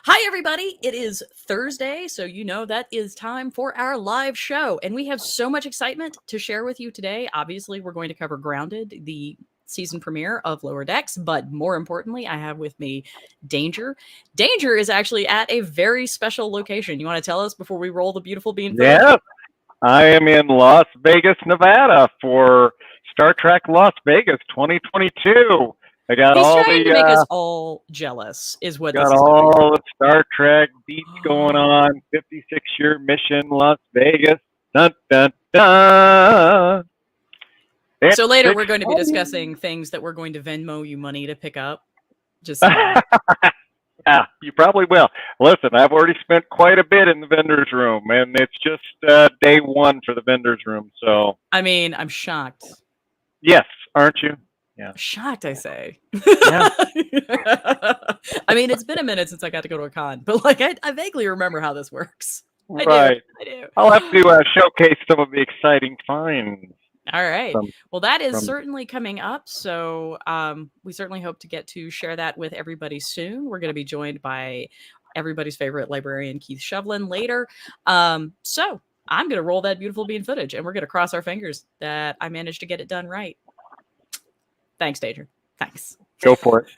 Hi, everybody. It is Thursday, so you know that is time for our live show. And we have so much excitement to share with you today. Obviously, we're going to cover Grounded, the season premiere of Lower Decks, but more importantly, I have with me Danger. Danger is actually at a very special location. You want to tell us before we roll the beautiful bean footage? Yes, I am in Las Vegas, Nevada for Star Trek Las Vegas 2022. I got He's all trying to the make us all jealous, is what this got is coming all the Star Trek beats going to. on. 56-year mission, Las Vegas. Dun dun dun. It's So later we're going to be exciting. discussing things that we're going to Venmo you money to pick up. Just saying. Yeah, you probably will. Listen, I've already spent quite a bit in the vendors room, and it's just day one for the vendors room. So I mean, I'm shocked. yes, aren't you? Yeah. Shocked, I say. Yeah. I mean, it's been a minute since I got to go to a con, but like I vaguely remember how this works. I do. Right. I do. I'll have to showcase some of the exciting finds All right. from Well, that is from. certainly coming up. So we certainly hope to get to share that with everybody soon. We're going to be joined by everybody's favorite librarian, Keith Shovlin, later. So I'm going to roll that beautiful bean footage and we're going to cross our fingers that I managed to get it done right. Thanks, Danger. Thanks. Go for it.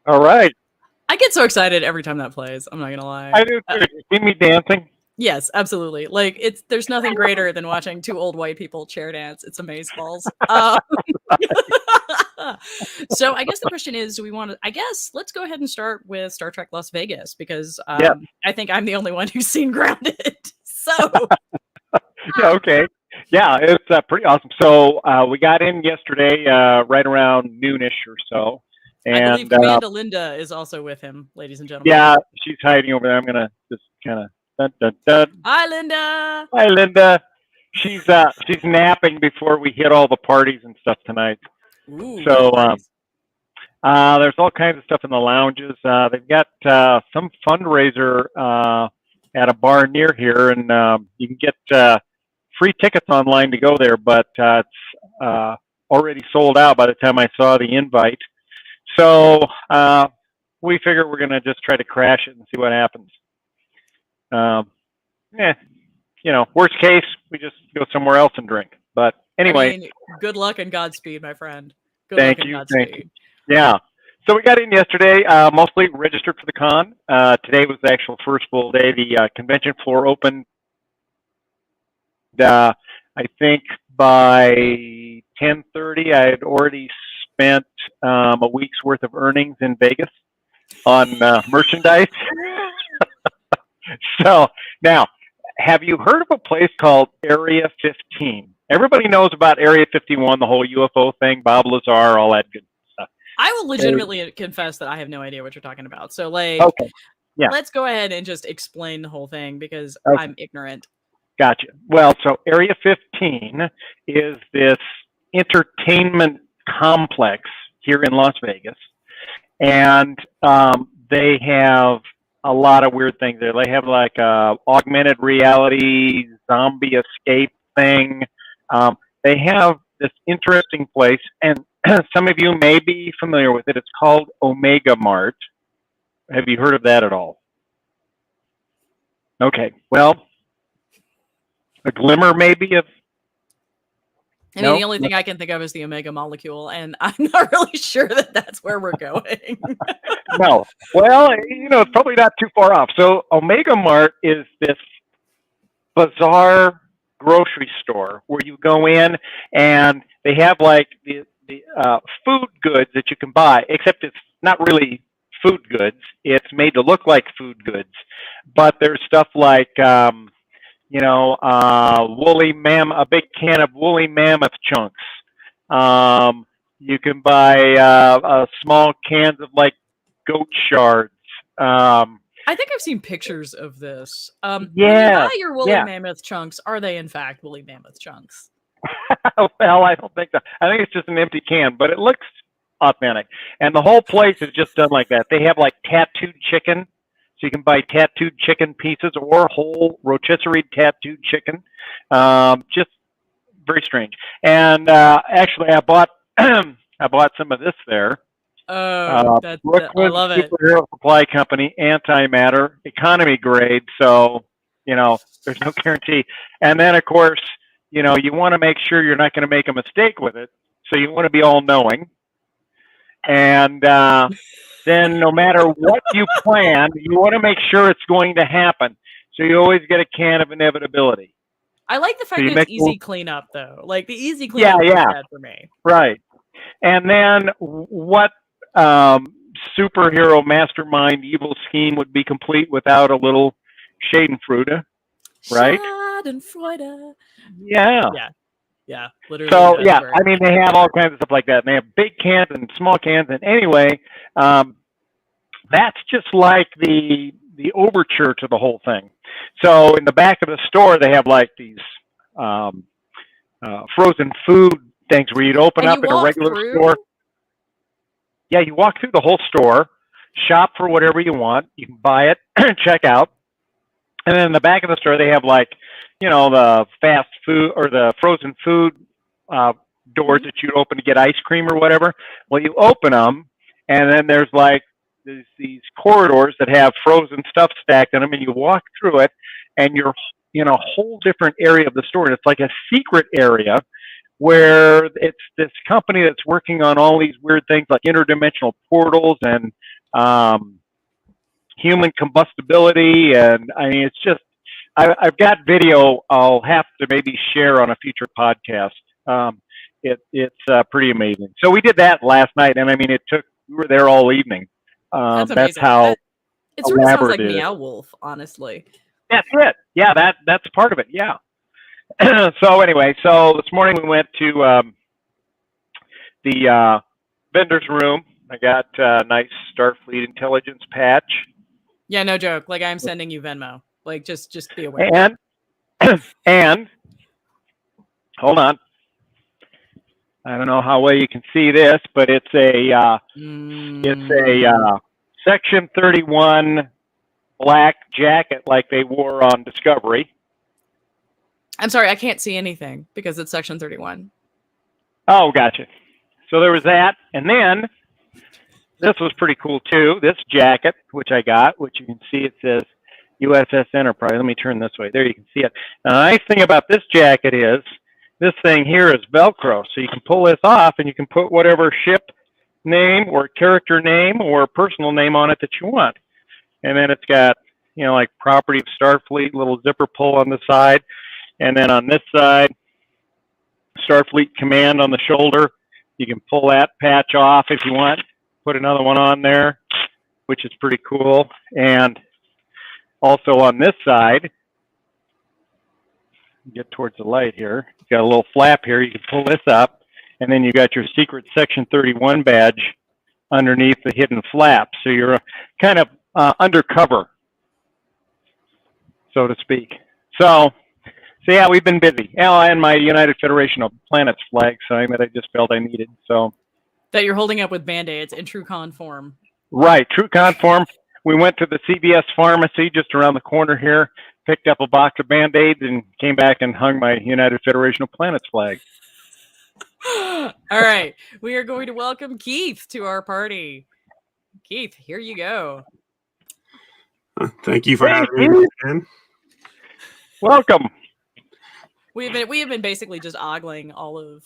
All right. I get so excited every time that plays. I'm not going to lie. I do too. You see me dancing? Yes, absolutely. Like there's nothing greater than watching two old white people chair dance. It's amazeballs. So I guess the question is, do we want to? I guess let's go ahead and start with Star Trek Las Vegas because Yeah. I think I'm the only one who's seen Grounded. So Yeah. Okay. Yeah, it's pretty awesome. So we got in yesterday, right around noonish or so, I believe and Amanda Linda is also with him, ladies and gentlemen. yeah, she's hiding over there. I'm gonna just kind of dun dun dun. Hi, Linda. Hi, Linda. She's napping before we hit all the parties and stuff tonight. Ooh, So what parties? there's all kinds of stuff in the lounges. They've got some fundraiser at a bar near here, and you can get free tickets online to go there, but it's already sold out by the time I saw the invite. So we figure we're going to just try to crash it and see what happens. Yeah, worst case, we just go somewhere else and drink. But I anyway, mean, good luck and Godspeed, my friend. Good luck thank and you. Thank you. Godspeed. Yeah. So we got in yesterday, mostly registered for the con. Today was the actual first full day. The convention floor opened, I think by 10:30, I had already spent a week's worth of earnings in Vegas on merchandise. So now, have you heard of a place called Area 15? Everybody knows about Area 51, the whole UFO thing, Bob Lazar, all that good stuff. I will legitimately confess that I have no idea what you're talking about. So, like, Okay. Yeah. let's go ahead and just explain the whole thing because Okay. I'm ignorant. Gotcha. Well, so Area 15 is this entertainment complex here in Las Vegas, and they have a lot of weird things there. They have like a augmented reality zombie escape thing. They have this interesting place, and some of you may be familiar with it. It's called Omega Mart. Have you heard of that at all? Okay. Well, a glimmer maybe of I mean, the only thing I can think of is the Omega molecule, and I'm not really sure that that's where we're going. No. Well, it's probably not too far off. So Omega Mart is this bizarre grocery store where you go in and they have like the food goods that you can buy, except it's not really food goods. It's made to look like food goods, but there's stuff like a big can of woolly mammoth chunks. You can buy small cans of like goat shards. I think I've seen pictures of this. When you Yeah, buy your woolly yeah. mammoth chunks, are they in fact woolly mammoth chunks? Well, I don't think so. I think it's just an empty can, but it looks authentic. And the whole place is just done like that. They have like tattooed chicken, so you can buy tattooed chicken pieces or whole rotisserie tattooed chicken. Just very strange. And actually, I bought I bought some of this there. Oh, I Brooklyn love it. Superhero Supply Company, antimatter, economy grade. So there's no guarantee. And then, of course, you want to make sure you're not going to make a mistake with it. So you want to be all knowing. And then no matter what you plan, you want to make sure it's going to happen. So you always get a can of inevitability. I like the fact So that you it's easy cleanup, though. Like the easy cleanup is bad for me. Right. And then what superhero mastermind evil scheme would be complete without a little Schadenfreude, right? Schadenfreude. Yeah. Yeah, literally. So I mean, they have all kinds of stuff like that. And they have big cans and small cans. And anyway, that's just like the overture to the whole thing. So in the back of the store, they have like these frozen food things where you'd open up in a regular store. Yeah, you walk through the whole store, shop for whatever you want. You can buy it, check out. And then in the back of the store, they have like, the fast food or the frozen food doors that you'd open to get ice cream or whatever. Well, you open them, and then there's like these corridors that have frozen stuff stacked in them, and you walk through it, and you're in a whole different area of the store. And it's like a secret area where it's this company that's working on all these weird things like interdimensional portals and human combustibility. And I mean, it's just, I've got video I'll have to maybe share on a future podcast. It's pretty amazing. So we did that last night, and I mean, we were there all evening. That's how it sort of sounds like Meow Wolf, honestly. That's it. Yeah, that's part of it. Yeah. So anyway, this morning we went to the vendor's room. I got a nice Starfleet intelligence patch. Yeah, no joke. Like, I'm sending you Venmo. Like, just be aware. And hold on. I don't know how well you can see this, but it's a Section 31 black jacket like they wore on Discovery. I'm sorry, I can't see anything because it's Section 31. Oh, gotcha. So there was that. And then this was pretty cool too. This jacket, which I got, which you can see, it says USS Enterprise. Let me turn this way. There you can see it. Now, the nice thing about this jacket is this thing here is Velcro. So you can pull this off and you can put whatever ship name or character name or personal name on it that you want. And then it's got, like property of Starfleet, little zipper pull on the side. And then on this side, Starfleet Command on the shoulder. You can pull that patch off if you want. Put another one on there, which is pretty cool. And also on this side, get towards the light here. You got a little flap here. You can pull this up. And then you got your secret Section 31 badge underneath the hidden flap. So you're kind of undercover, so to speak. So yeah, we've been busy. And my United Federation of Planets flag sign that I just felt I needed. So that you're holding up with Band-Aids in TrueCon form. Right, TrueCon form. We went to the CVS pharmacy just around the corner here, picked up a box of Band-Aids, and came back and hung my United Federation of Planets flag. All right, we are going to welcome Keith to our party. Keith, here you go. Thank you for having me again. Welcome. We have been basically just ogling all of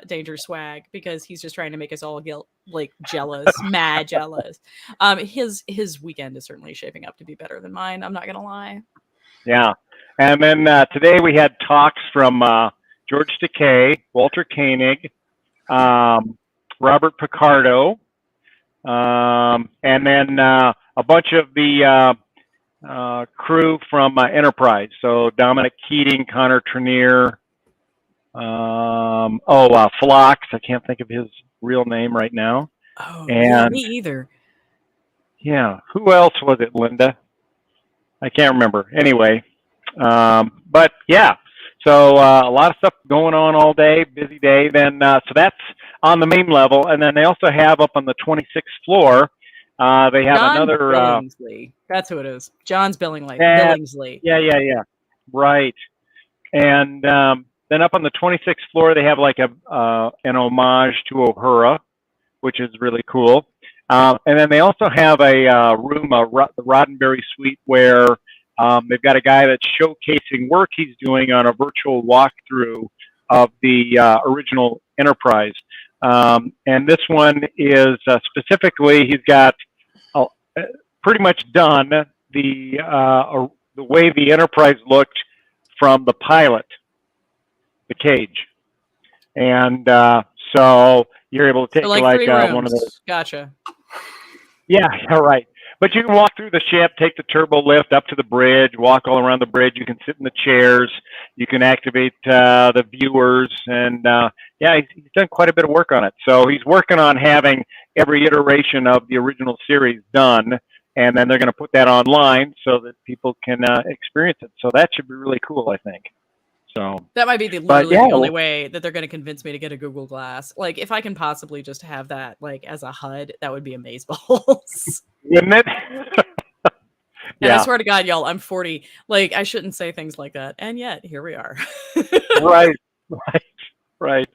Danger's swag because he's just trying to make us all jealous, mad jealous. His weekend is certainly shaping up to be better than mine. I'm not gonna lie. Yeah. And then today we had talks from George Takei, Walter Koenig, Robert Picardo, and then a bunch of the crew from Enterprise. So Dominic Keating, Connor Trenier, Phlox. I can't think of his real name right now. Oh, yeah, me either. Yeah. Who else was it, Linda? I can't remember. Anyway, but yeah. So a lot of stuff going on all day, busy day. Then so that's on the main level, and then they also have up on the 26th floor. They have John another. Billingsley. That's who it is. John's Billingsley. Yeah. Right. And then up on the 26th floor, they have like an homage to Uhura, which is really cool. And then they also have a room, the Roddenberry Suite, where they've got a guy that's showcasing work he's doing on a virtual walkthrough of the original Enterprise. And this one is specifically, he's got pretty much done the way the Enterprise looked from the pilot, the cage. And so you're able to take one of those. Gotcha. Yeah, all right. But you can walk through the ship, take the turbo lift up to the bridge, walk all around the bridge. You can sit in the chairs. You can activate the viewers. And he's done quite a bit of work on it. So he's working on having every iteration of the original series done. And then they're going to put that online so that people can experience it. So that should be really cool, I think. So that might be the only way that they're going to convince me to get a Google Glass. Like, if I can possibly just have that as a HUD, that would be amazeballs. Wouldn't it? And I swear to God, y'all, I'm 40. Like, I shouldn't say things like that. And yet, here we are. Right.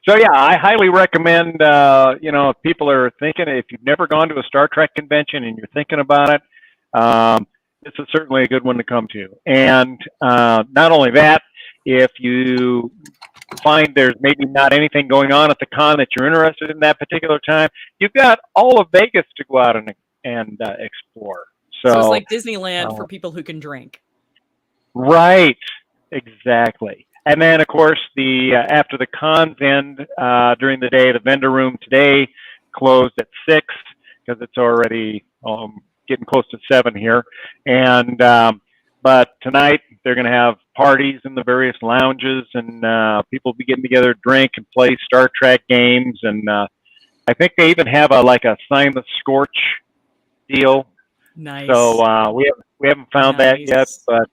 So, yeah, I highly recommend, if people are thinking, if you've never gone to a Star Trek convention and you're thinking about it, this is certainly a good one to come to. And not only that, if you find there's maybe not anything going on at the con that you're interested in that particular time, you've got all of Vegas to go out and explore. So it's like Disneyland for people who can drink. Right. Exactly. And then, of course, after the cons end during the day, the vendor room today closed at 6 because it's already getting close to 7 here. And but tonight they're going to have parties in the various lounges, and people will be getting together to drink and play Star Trek games. And I think they even have a Sign the Scorch deal. Nice. So we haven't found that yet, but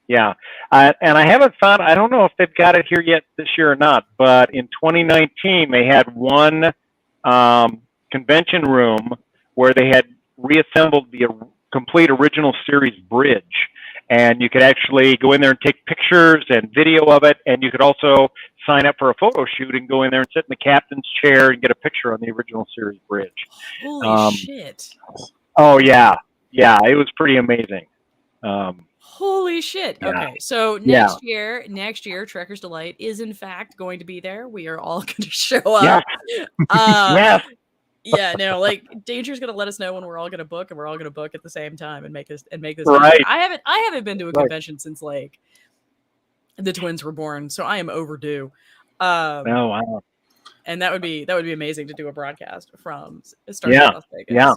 yeah. And I haven't found, I don't know if they've got it here yet this year or not, but in 2019 they had one convention room where they had reassembled the complete original series bridge. And you could actually go in there and take pictures and video of it. And you could also sign up for a photo shoot and go in there and sit in the captain's chair and get a picture on the original series bridge. Holy shit. Oh, yeah. Yeah, it was pretty amazing. Holy shit. Yeah. Okay. So next year, Trekker's Delight is in fact going to be there. We are all going to show up. Yes. Yeah, no, Danger's gonna let us know when we're all gonna book, and we're all gonna book at the same time and make this. Right. I haven't been to a convention since the twins were born, so I am overdue. Oh wow! And that would be amazing to do a broadcast from Star Trek Las Vegas.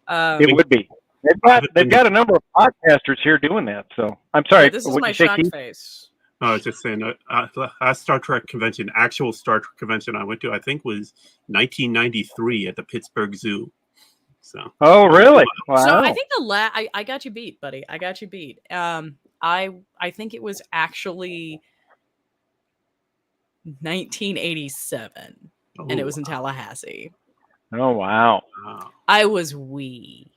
Yeah, it would be. They've got a number of podcasters here doing that. So I'm sorry. Yeah, this is my shocked face. I was just saying, last Star Trek convention, actual Star Trek convention I went to, I think was 1993 at the Pittsburgh Zoo. So. Oh, really? Wow. So I think I got you beat, buddy. I got you beat. I think it was actually 1987, and it was in Tallahassee. Oh, wow. I was wee.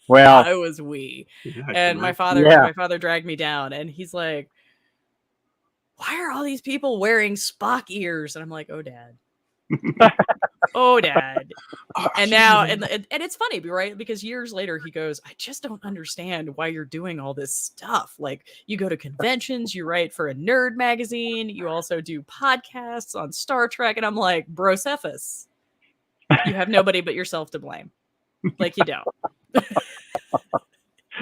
Well, I was wee. And my father dragged me down, and he's like, "Why are all these people wearing Spock ears?" And I'm like, "Oh, Dad." Oh, Dad. Oh, And now, and it's funny, right? Because years later, he goes, I just don't understand why you're doing all this stuff. Like, you go to conventions, you write for a nerd magazine, you also do podcasts on Star Trek. And I'm like, Brocephus, you have nobody but yourself to blame. Like, you don't.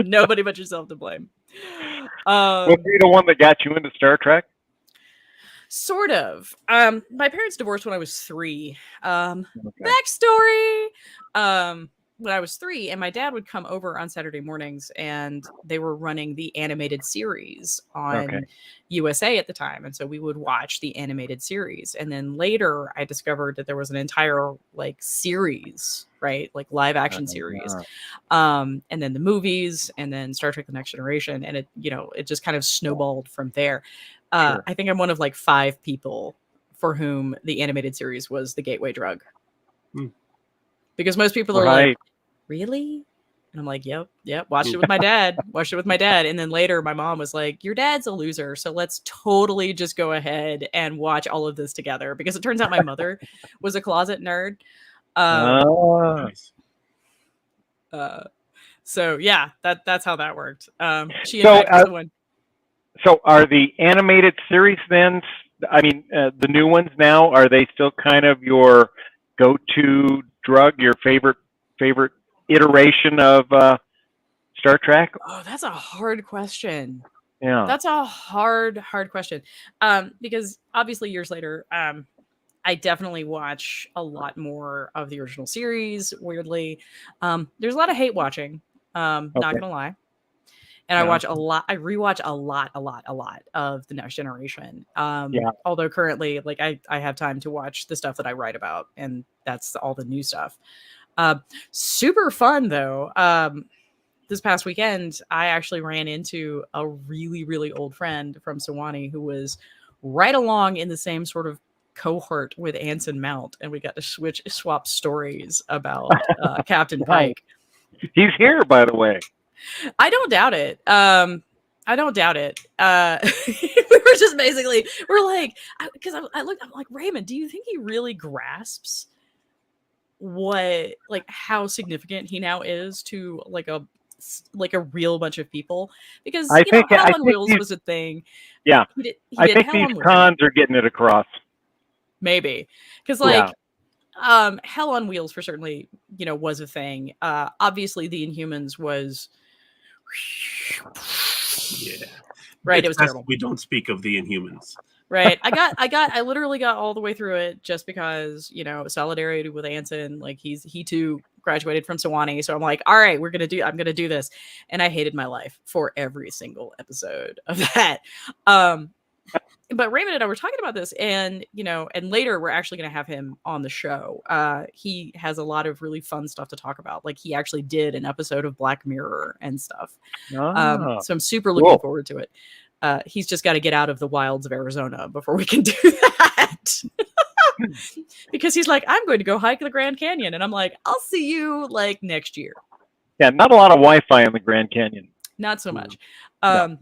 Nobody but yourself to blame. Was he the one that got you into Star Trek? Sort of. My parents divorced when I was 3. Backstory. When I was 3, and my dad would come over on Saturday mornings, and they were running the animated series on USA at the time, and so we would watch the animated series. And then later, I discovered that there was an entire like series, right, like live action series, and then the movies, and then Star Trek: The Next Generation, and it just kind of snowballed from there. Sure. I think I'm one of like 5 people for whom the animated series was the gateway drug. Because most people are like, really? And I'm like, yep, watched it with my dad. And then later my mom was like, your dad's a loser, so let's totally just go ahead and watch all of this together. Because it turns out my mother was a closet nerd. Nice. So yeah, that's how that worked. She in fact was the one. So are the animated series then, I mean, the new ones now, are they still kind of your go-to drug, your favorite iteration of Star Trek? Oh, that's a hard question. Yeah. That's a hard question. Because obviously years later, I definitely watch a lot more of the original series, weirdly. There's a lot of hate watching, not gonna lie. And I rewatch a lot of The Next Generation. Although currently, like I have time to watch the stuff that I write about, and that's all the new stuff. Super fun though. This past weekend, I actually ran into a really, really old friend from Sewanee who was right along in the same sort of cohort with Anson Mount, and we got to swap stories about Captain Pike. He's here, by the way. I don't doubt it. We were just basically, we're like, because I looked, I'm like, Raymond, do you think he really grasps how significant he now is to like a real bunch of people? Because Hell on Wheels was a thing. Yeah, I think these cons are getting it across. Maybe because Hell on Wheels for certainly was a thing. Obviously, the Inhumans was. Yeah, right. It was terrible. We don't speak of the Inhumans. Right. I literally got all the way through it just because, solidarity with Anson. Like he too graduated from Sewanee. So I'm like, all right, I'm going to do this. And I hated my life for every single episode of that. But Raymond and I were talking about this, and and later we're actually going to have him on the show. He has a lot of really fun stuff to talk about. Like he actually did an episode of Black Mirror and stuff. So I'm super looking forward to it. He's just got to get out of the wilds of Arizona before we can do that. Because he's like, I'm going to go hike the Grand Canyon, and I'm like, I'll see you like next year. Yeah, not a lot of Wi-Fi in the Grand Canyon. Not so much. No.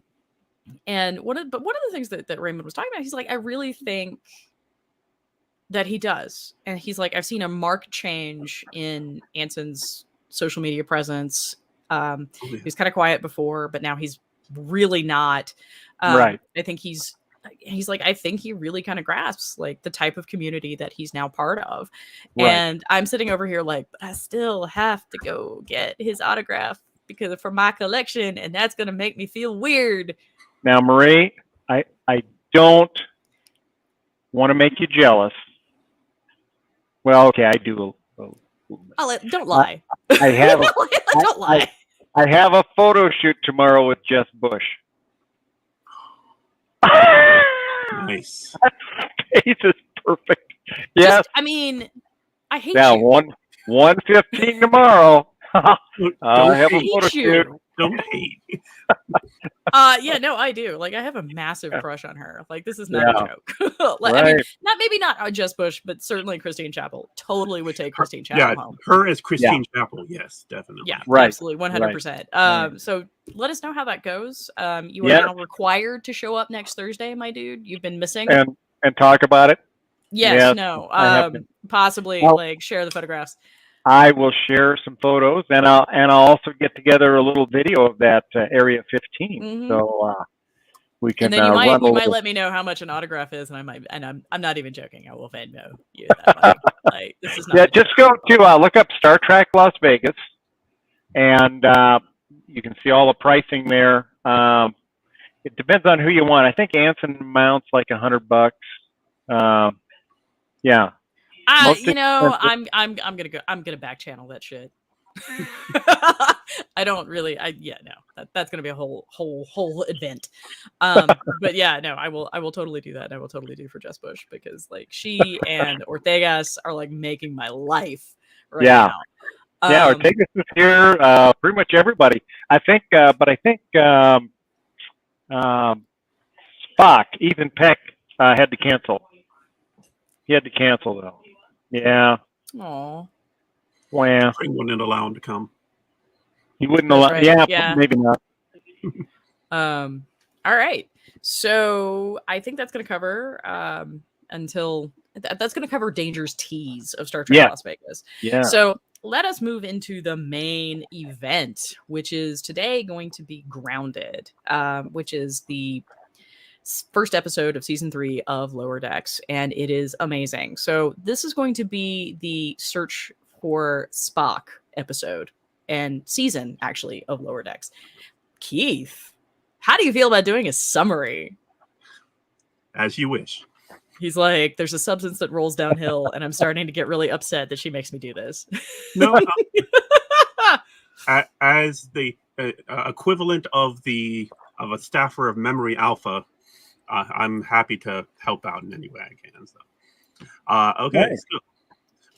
And one of the things that Raymond was talking about, he's like, I really think that he does. And he's like, I've seen a marked change in Anson's social media presence. He was kind of quiet before, but now he's really not. Right. I think he's like, I think he really kind of grasps like the type of community that he's now part of. Right. And I'm sitting over here like, but I still have to go get his autograph because for my collection, and that's going to make me feel weird. Now, Marie, I don't want to make you jealous. Well, okay, I do. Don't lie. I have. Don't lie. I have a photo shoot tomorrow with Jess Bush. Nice. That face is perfect. Yes. I mean, I hate now, you. 1:15 tomorrow. I have a hate photo shoot. Don't hate. Yeah, no, I do. Like, I have a massive crush on her. Like, this is not a joke. Right. I mean, maybe not Jess Bush, but certainly Christine Chapel. Totally would take Christine Chapel home. Her as Christine Chapel. Yes, definitely. Yeah, right. Absolutely, 100%. Right. So let us know how that goes. You are now required to show up next Thursday, my dude. You've been missing. And talk about it. Yes, Yes, no. I have been. Possibly Well, like share the photographs. I will share some photos, and I'll also get together a little video of that Area 15. Hmm. So we And can then run a you might little. let me know how much an autograph is, and I'm not even joking. I will Venmo you that money. Like this is not Yeah, a just joke. go to look up Star Trek Las Vegas, and you can see all the pricing there. It depends on who you want. I think Anson mounts like $100. Um, yeah, most You know, expensive. I'm gonna back channel that shit. I don't really. Yeah, no, that's gonna be a whole event. But yeah, no, I will totally do that. I will totally do for Jess Bush because like she and Ortegas are like making my life right Yeah, now. yeah. Ortegas is here. Pretty much everybody. I think, but I think um, Spock, Ethan Peck, had to cancel. He had to cancel though. Yeah. Aw, Well, Spring wouldn't allow him to come. he wouldn't that's allow. right. Yeah, Yeah. maybe not. All right. So I think that's going to cover until that's going to cover Danger's tease of Star Trek Yeah, Las Vegas. yeah. So let us move into the main event, which is today going to be Grounded, which is the first episode of season 3 of Lower Decks, and it is amazing. So this is going to be the search for Spock episode and season actually of Lower Decks. Keith, how do you feel about doing a summary? As you wish. He's like, there's a substance that rolls downhill, and I'm starting to get really upset that she makes me do this. No, as the equivalent of a staffer of Memory Alpha, I'm happy to help out in any way I can. So, okay, Nice. so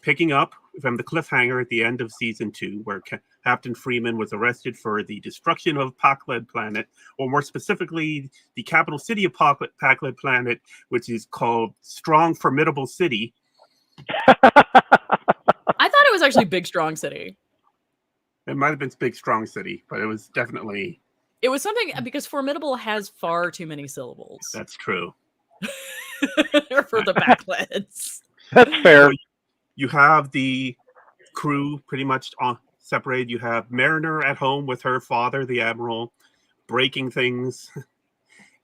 picking up from the cliffhanger at the end of season 2, where Captain Freeman was arrested for the destruction of Pakled Planet, or more specifically, the capital city of Pakled Planet, which is called Strong Formidable City. I thought it was actually Big Strong City. It might have been Big Strong City, but it was definitely. It was something because Formidable has far too many syllables. That's true. For the Pakleds. That's fair. So you have the crew pretty much separated. You have Mariner at home with her father, the Admiral, breaking things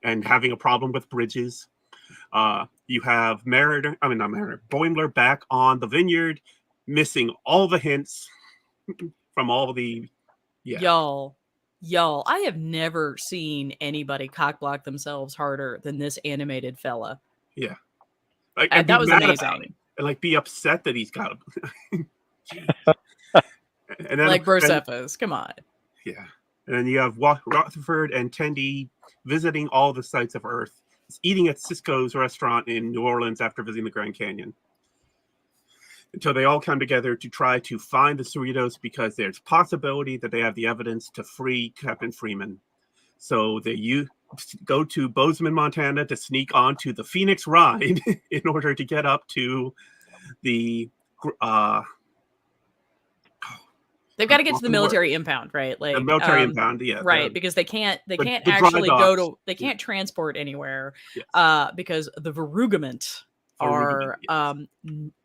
and having a problem with bridges. You have Boimler back on the Vineyard, missing all the hints from all the. Yeah. Y'all, I have never seen anybody cockblock themselves harder than this animated fella. Yeah. Like, and that was amazing. And like be upset that he's got him. And then, like Brocephus, come on. Yeah. And then you have Rutherford and Tendi visiting all the sites of Earth, eating at Cisco's restaurant in New Orleans after visiting the Grand Canyon. Until they all come together to try to find the Cerritos because there's possibility that they have the evidence to free Captain Freeman. So they go to Bozeman, Montana to sneak onto the Phoenix Ride in order to get up to the they've got to get to the military impound, right? Like the military impound, yeah. Right, because they can't actually go to they can't transport anywhere because the Verugament are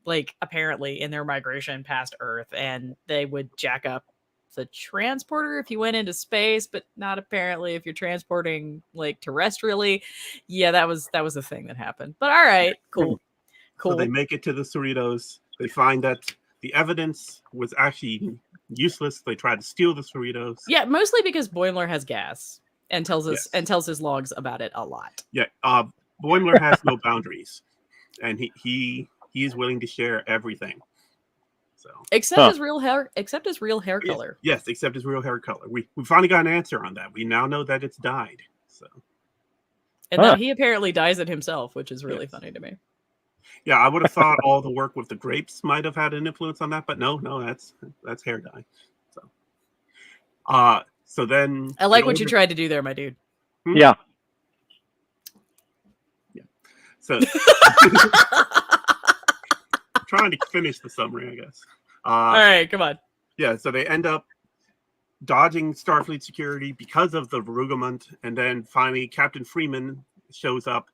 like apparently in their migration past Earth, and they would jack up the transporter if you went into space, but not apparently if you're transporting like terrestrially. Yeah, that was a thing that happened. But all right, cool. So they make it to the Cerritos. They find that the evidence was actually useless. They tried to steal the Cerritos. Yeah, mostly because Boimler has gas and tells his logs about it a lot. Yeah, Boimler has no boundaries, and he is willing to share everything. So except his real hair color. Yes, except his real hair color. We finally got an answer on that. We now know that it's dyed. So and then he apparently dyes it himself, which is really funny to me. Yeah, I would have thought all the work with the grapes might have had an influence on that, but no, that's hair dye. So then I like what you tried to do there, my dude. Yeah. Yeah. So trying to finish the summary, I guess. All right, come on. Yeah, so they end up dodging Starfleet security because of the Verugament, and then finally Captain Freeman shows up,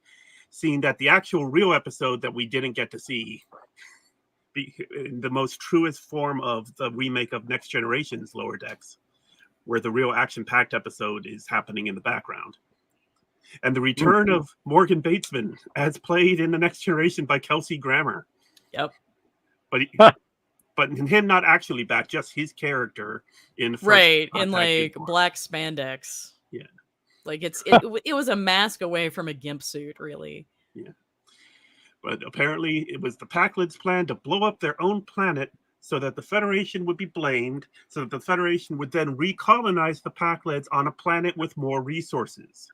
seeing that the actual real episode that we didn't get to see, in the most truest form of the remake of Next Generation's Lower Decks, where the real action-packed episode is happening in the background. And the return of Morgan Batesman, as played in The Next Generation by Kelsey Grammer. Yep. But him not actually back, just his character in first Right, in contact like before. black spandex. Yeah. Like it was a mask away from a gimp suit, really. Yeah. But apparently it was the Packlids' plan to blow up their own planet so that the Federation would be blamed, so that the Federation would then recolonize the Packlids on a planet with more resources.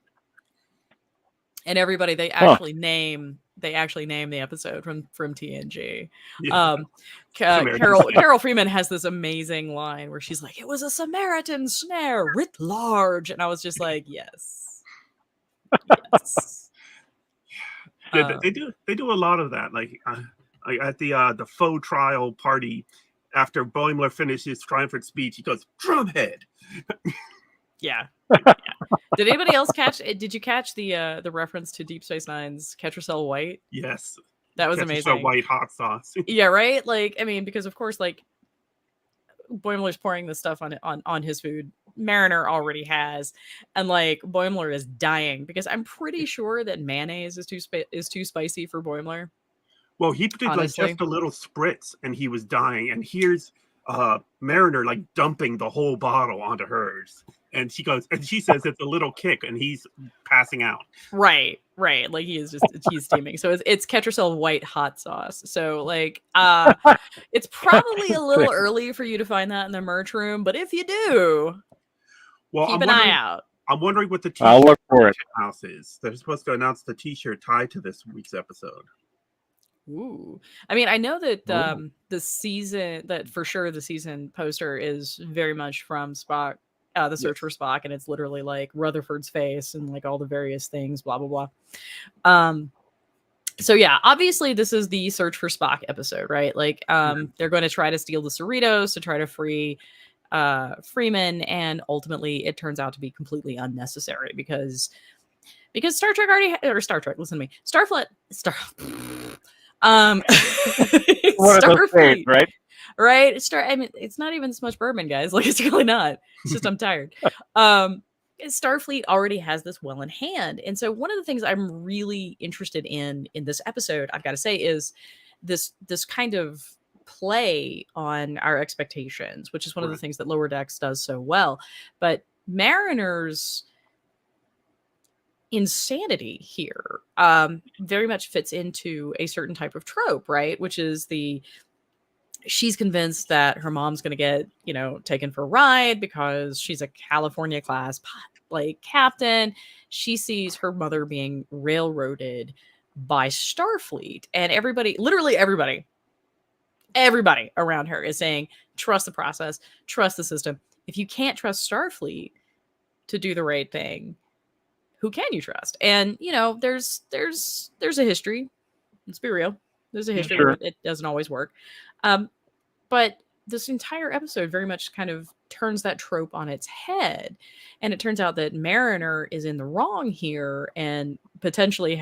And everybody they actually name the episode from TNG. Yeah. Carol Freeman has this amazing line where she's like, "It was a Samaritan snare writ large," and I was just like, "Yes, yes." Yeah, they do a lot of that. Like at the faux trial party, after Boimler finishes his triumphant speech, he goes, "Drumhead." Yeah. Did anybody else catch? Did you catch the reference to Deep Space Nine's Ketracel White? Yes, that was amazing. White hot sauce. Yeah, right. Like, I mean, because of course, like Boimler's pouring this stuff on his food. Mariner already has, and like Boimler is dying because I'm pretty sure that mayonnaise is too spicy for Boimler. Well, he did like just a little spritz, and he was dying. And here's Mariner like dumping the whole bottle onto hers, and she says it's a little kick, and he's passing out. Right. Like he's steaming. So it's Ketracel White hot sauce. So like, it's probably a little early for you to find that in the merch room, but if you do, keep an eye out. I'm wondering what the I'll look for it. House is. They're supposed to announce the T-shirt tied to this week's episode. Ooh, I mean, I know that the season poster is very much from Spock, the Search for Spock, and it's literally like Rutherford's face and like all the various things, blah blah blah. So yeah, obviously this is the Search for Spock episode, right? Like, they're going to try to steal the Cerritos to try to free Freeman, and ultimately it turns out to be completely unnecessary because Star Trek already Starfleet. Starfleet, right? Right? I mean, it's not even so much bourbon, guys. Like, it's really not. It's just I'm tired. Starfleet already has this well in hand. And so one of the things I'm really interested in this episode, I've got to say, is this kind of play on our expectations, which is one of the things that Lower Decks does so well. But Mariner's insanity here very much fits into a certain type of trope, right? Which is she's convinced that her mom's going to get, taken for a ride because she's a California class like captain. She sees her mother being railroaded by Starfleet, and literally everybody around her is saying, trust the process, trust the system. If you can't trust Starfleet to do the right thing, who can you trust? And there's a history. Let's be real. There's a history where it doesn't always work. But this entire episode very much kind of turns that trope on its head. And it turns out that Mariner is in the wrong here and potentially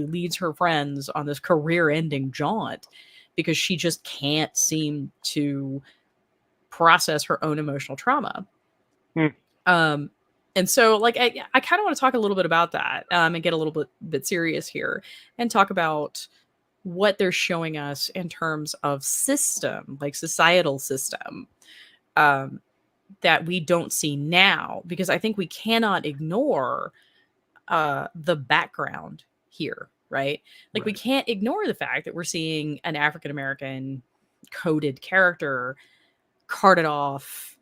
leads her friends on this career-ending jaunt because she just can't seem to process her own emotional trauma. And so, like, I kind of want to talk a little bit about that and get a little bit serious here and talk about what they're showing us in terms of system, like societal system, that we don't see now, because I think we cannot ignore the background here, right? Like, we can't ignore the fact that we're seeing an African-American coded character carted off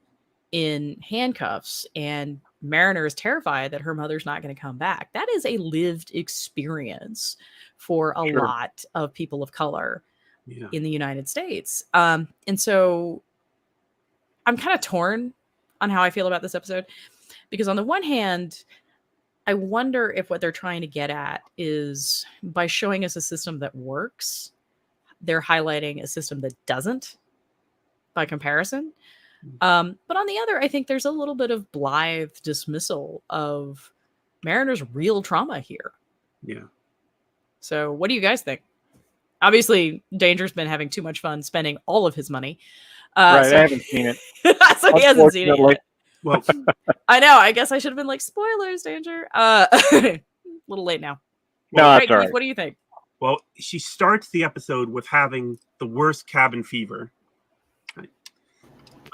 in handcuffs, and Mariner is terrified that her mother's not going to come back. That is a lived experience for a lot of people of color in the United States. And so I'm kind of torn on how I feel about this episode, because on the one hand, I wonder if what they're trying to get at is, by showing us a system that works, they're highlighting a system that doesn't by comparison. But on the other, I think there's a little bit of blithe dismissal of Mariner's real trauma here. Yeah. So what do you guys think? Obviously, Danger's been having too much fun spending all of his money. Right, So, I haven't seen it. so he hasn't seen it Unfortunately. yet. Well, I know. I guess I should have been like, spoilers, Danger. A little late now. No, Right, that's all Keith, right. what do you think? well, she starts the episode with having the worst cabin fever.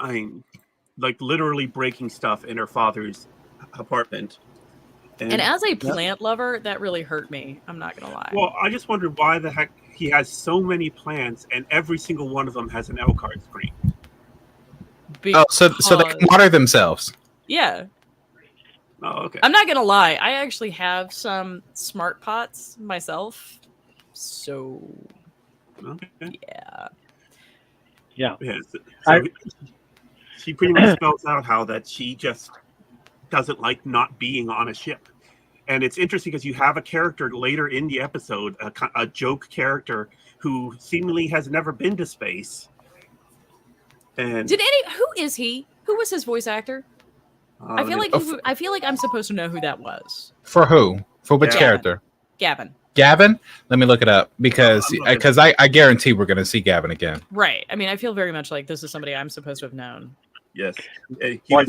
I'm like literally breaking stuff in her father's apartment. And as a plant lover, that really hurt me. I'm not gonna lie. well, I just wondered why the heck he has so many plants and every single one of them has an L-card screen. Oh, so they can water themselves. Yeah. Oh, okay. I'm not gonna lie. I actually have some smart pots myself. So Okay. yeah. Yeah. Yeah, so I- she pretty much spells out how that she just doesn't like not being on a ship. And it's interesting because you have a character later in the episode, a joke character who seemingly has never been to space. And Who is he? Who was his voice actor? I feel like I feel like I'm supposed to know who that was. For who? For which Yeah. character? Gavin. Gavin? Let me look it up because I'm looking. because I guarantee we're going to see Gavin again. Right. I mean, I feel very much like this is somebody I'm supposed to have known. yes, Well,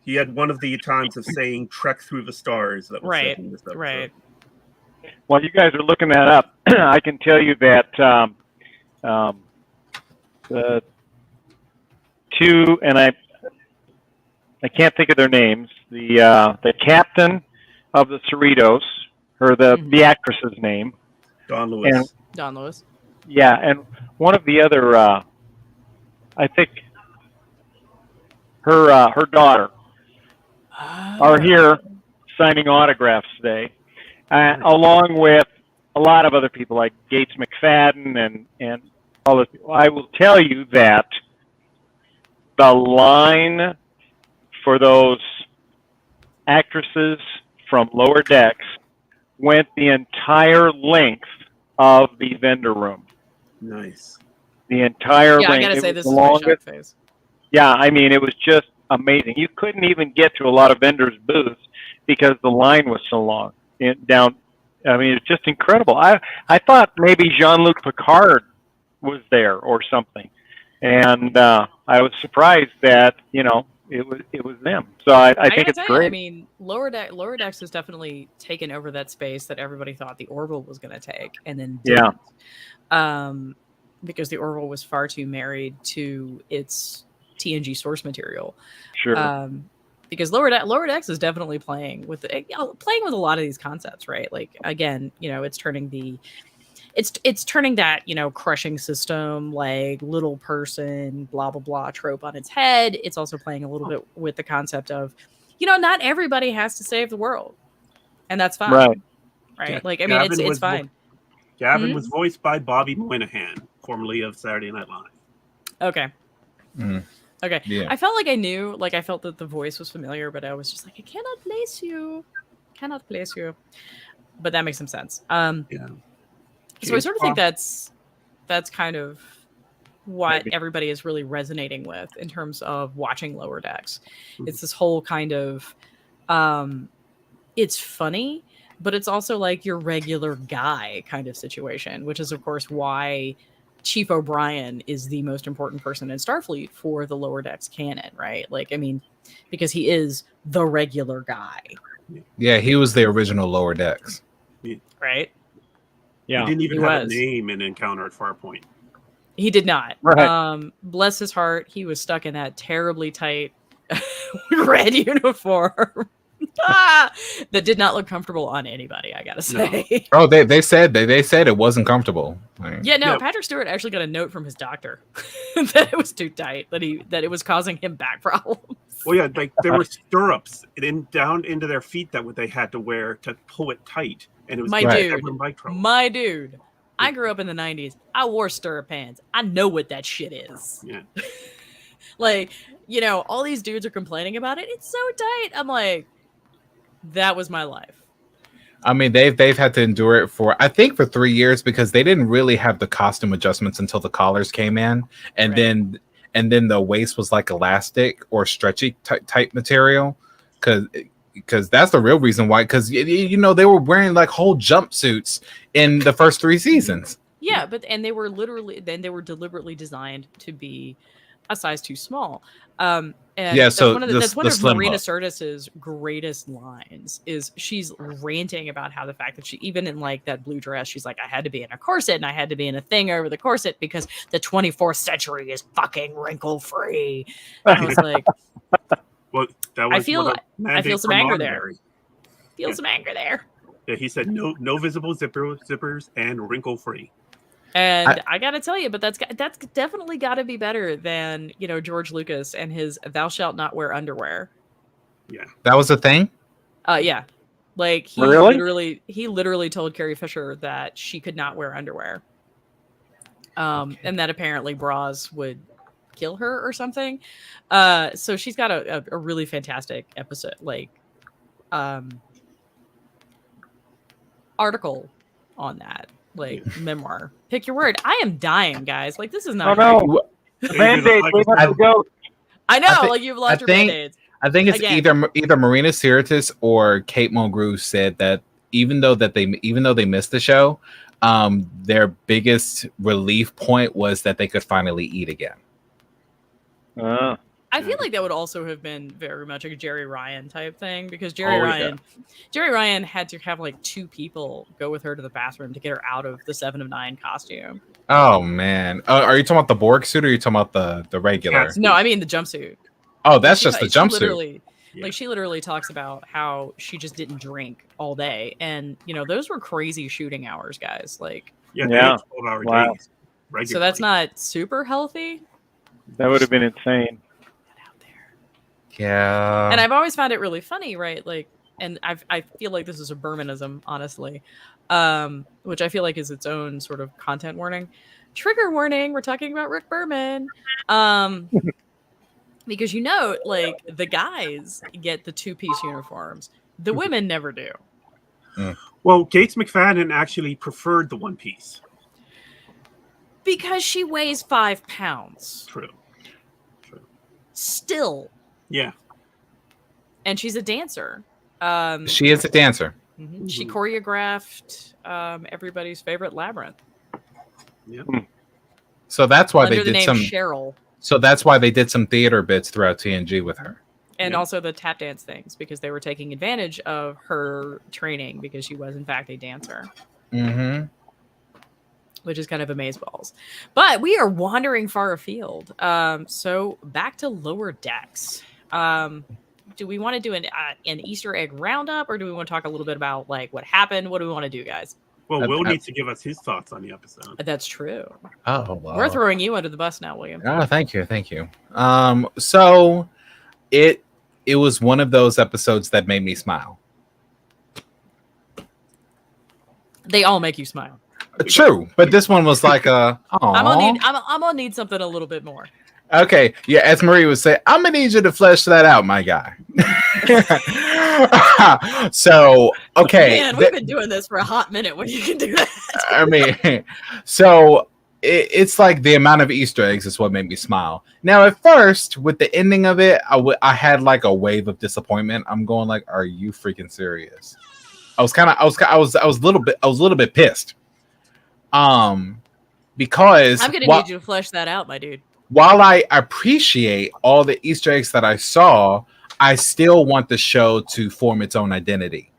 he had one of the times of saying "Trek through the stars." That was Right. said in this episode. Right. While you guys are looking that up, I can tell you that the two, and I can't think of their names. The captain of the Cerritos, or the actress's name. Don Lewis. And- Don Lewis. Yeah, and one of the other, I think her daughter are here signing autographs today, along with a lot of other people like Gates McFadden and all those people. I will tell you that the line for those actresses from Lower Decks went the entire length of the vendor room. Nice. The entire Yeah, I length. gotta It say was this the is my shock longest. phase. Yeah, I mean, it was just amazing. You couldn't even get to a lot of vendors' booths because the line was so long. I mean, it's just incredible. I thought maybe Jean-Luc Picard was there or something, and I was surprised that it was them. So I think gotta it's tell great. you, I mean, Lower Decks has definitely taken over that space that everybody thought the Orville was going to take, and then didn't. Because the Orville was far too married to its TNG source material. Sure. Because Lower Decks is definitely playing with a lot of these concepts, right? Like again, it's turning it's turning that crushing system, like little person, blah blah blah trope on its head. It's also playing a little bit with the concept of, not everybody has to save the world, and that's fine, Right. right? Yeah, like I mean, Gavin it's was fine. Gavin Mhm. was voiced by Bobby Moynihan, formerly of Saturday Night Live. Okay. Mm. Okay. Yeah. I felt like I knew, like I felt that the voice was familiar, but I was just like, I cannot place you. But that makes some sense. Yeah. So I sort of think that's kind of what Maybe. everybody is really resonating with in terms of watching Lower Decks. Mhm. It's this whole kind of it's funny, but it's also like your regular guy kind of situation, which is of course why Chief O'Brien is the most important person in Starfleet for the Lower Decks canon, right? Like, I mean, because he is the regular guy, Yeah, he was the original Lower Decks. right? Yeah. He didn't even he have was. a name in Encounter at Farpoint. He did not. Right. Bless his heart, he was stuck in that terribly tight red uniform. That did not look comfortable on anybody, I gotta say. Oh, they said it wasn't comfortable. Like, Yeah, no, Yeah. Patrick Stewart actually got a note from his doctor that it was too tight, that it was causing him back problems. Well, yeah, like there were stirrups down into their feet that they had to wear to pull it tight, and it was My like dude, everyone bike trouble. My dude, I grew up in the 90s. I wore stirrup pants. I know what that shit is. Yeah. Like, all these dudes are complaining about it. It's so tight. I'm like, that was my life. I mean, they've had to endure it for 3 years because they didn't really have the costume adjustments until the collars came in, and Right. then the waist was like elastic or stretchy type material, because because that's the real reason why. Because you know they were wearing like whole jumpsuits in the first 3 seasons. Yeah, but and they were deliberately designed to be a size too small. And Yeah, so that's one the of slim Marina look. Sirtis's greatest lines is she's ranting about how the fact that she, even in like that blue dress, she's like, I had to be in a corset and I had to be in a thing over the corset because the 24th century is fucking wrinkle free. I was like, Well, that was I feel mandate some from anger there. Roddenberry. Feel some anger there. Yeah, he said no visible zippers and wrinkle free. And I gotta tell you, but that's definitely got to be better than, you know, George Lucas and his "Thou shalt not wear underwear." Yeah. That was the thing. Yeah, like Really? he literally told Carrie Fisher that she could not wear underwear, and that apparently bras would kill her or something. So she's got a really fantastic episode, like, article on that. Like memoir, pick your word. I am dying, guys. Like this is Oh not. no, the Band-Aid gave us the goat. I know, I thi- like you've lost your think- band-aids. I think it's Again. either Marina Sirtis or Kate Mulgrew said that even though they missed the show, their biggest relief point was that they could finally eat again. I feel like that would also have been very much like a Jerry Ryan type thing because Jerry Oh, yeah. Ryan had to have like 2 people go with her to the bathroom to get her out of the 7 of 9 costume. Oh man, are you talking about the Borg suit or are you talking about the regular? Yes. No, I mean the jumpsuit. Oh, that's She- just the she jumpsuit. literally- Yeah. Like she literally talks about how she just didn't drink all day, and you know those were crazy shooting hours, guys. Like, Yeah, Yeah. 12-hour Wow. days. Regularly. so that's not super healthy. That would have been insane. Out there. Yeah. And I've always found it really funny, right? Like, and I feel like this is a Bermanism, honestly, which I feel like is its own sort of content warning. Trigger warning, we're talking about Rick Berman. Because you know, like the guys get the 2-piece uniforms. The women never do. Well, Gates McFadden actually preferred the one piece. Because she weighs 5 pounds. True. Still. Yeah. And she's a dancer. She is a dancer. She choreographed everybody's favorite Labyrinth. So that's why under they the did name some. Cheryl. So that's why they did some theater bits throughout TNG with her. And Yeah. also the tap dance things, because they were taking advantage of her training because she was in fact a dancer, Mm-hmm. which is kind of amazeballs. But we are wandering far afield. So back to Lower Decks. Do we want to do an Easter egg roundup, or do we want to talk a little bit about like what happened? What do we want to do, guys? Well, Will I- needs to give us his thoughts on the episode. That's true. Oh, wow. We're throwing you under the bus now, William. Oh, thank you. So it was one of those episodes that made me smile. They all make you smile. True, but this one was like I'm oh. gonna need something a little bit more. Okay, yeah, as Marie would say, I'm gonna need you to flesh that out, my guy. So, okay, Man, we've been doing this for a hot minute when you can do that. I mean, so it's like the amount of Easter eggs is what made me smile. Now, at first, with the ending of it, I had like a wave of disappointment. I'm going like, are you freaking serious? I was a little bit pissed. Because I'm gonna need you to flesh that out, my dude. while I appreciate all the Easter eggs that I saw, I still want the show to form its own identity.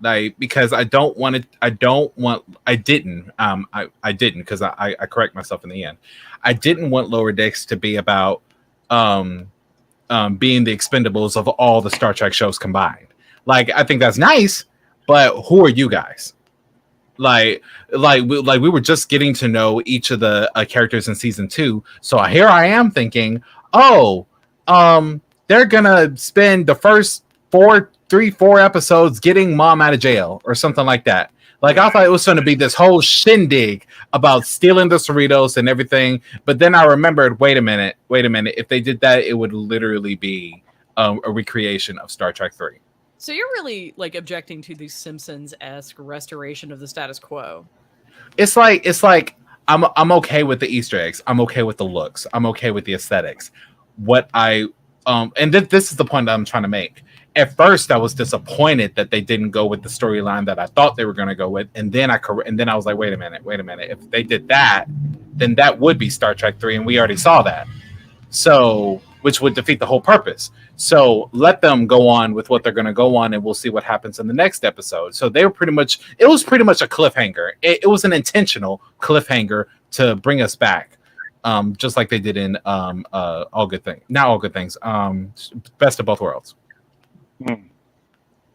Like, because I didn't because I correct myself in the end. I didn't want Lower Decks to be about being the Expendables of all the Star Trek shows combined. Like, I think that's nice, but who are you guys? Like we were just getting to know each of the characters in season 2. So here I am thinking, they're gonna spend the first 4 episodes getting mom out of jail or something like that. Like, I thought it was going to be this whole shindig about stealing the Cerritos and everything. But then I remembered, wait a minute. If they did that, it would literally be a recreation of Star Trek 3. So you're really like objecting to the Simpsons-esque restoration of the status quo. It's like I'm okay with the Easter eggs. I'm okay with the looks. I'm okay with the aesthetics. What I and this is the point that I'm trying to make. at first I was disappointed that they didn't go with the storyline that I thought they were going to go with, and then I was like, wait a minute, if they did that, then that would be Star Trek 3, and we already saw that, so which would defeat the whole purpose. So let them go on with what they're going to go on, and we'll see what happens in the next episode. So it was pretty much a cliffhanger. It was an intentional cliffhanger to bring us back, just like they did in All Good Things, not All Good Things, Best of Both Worlds.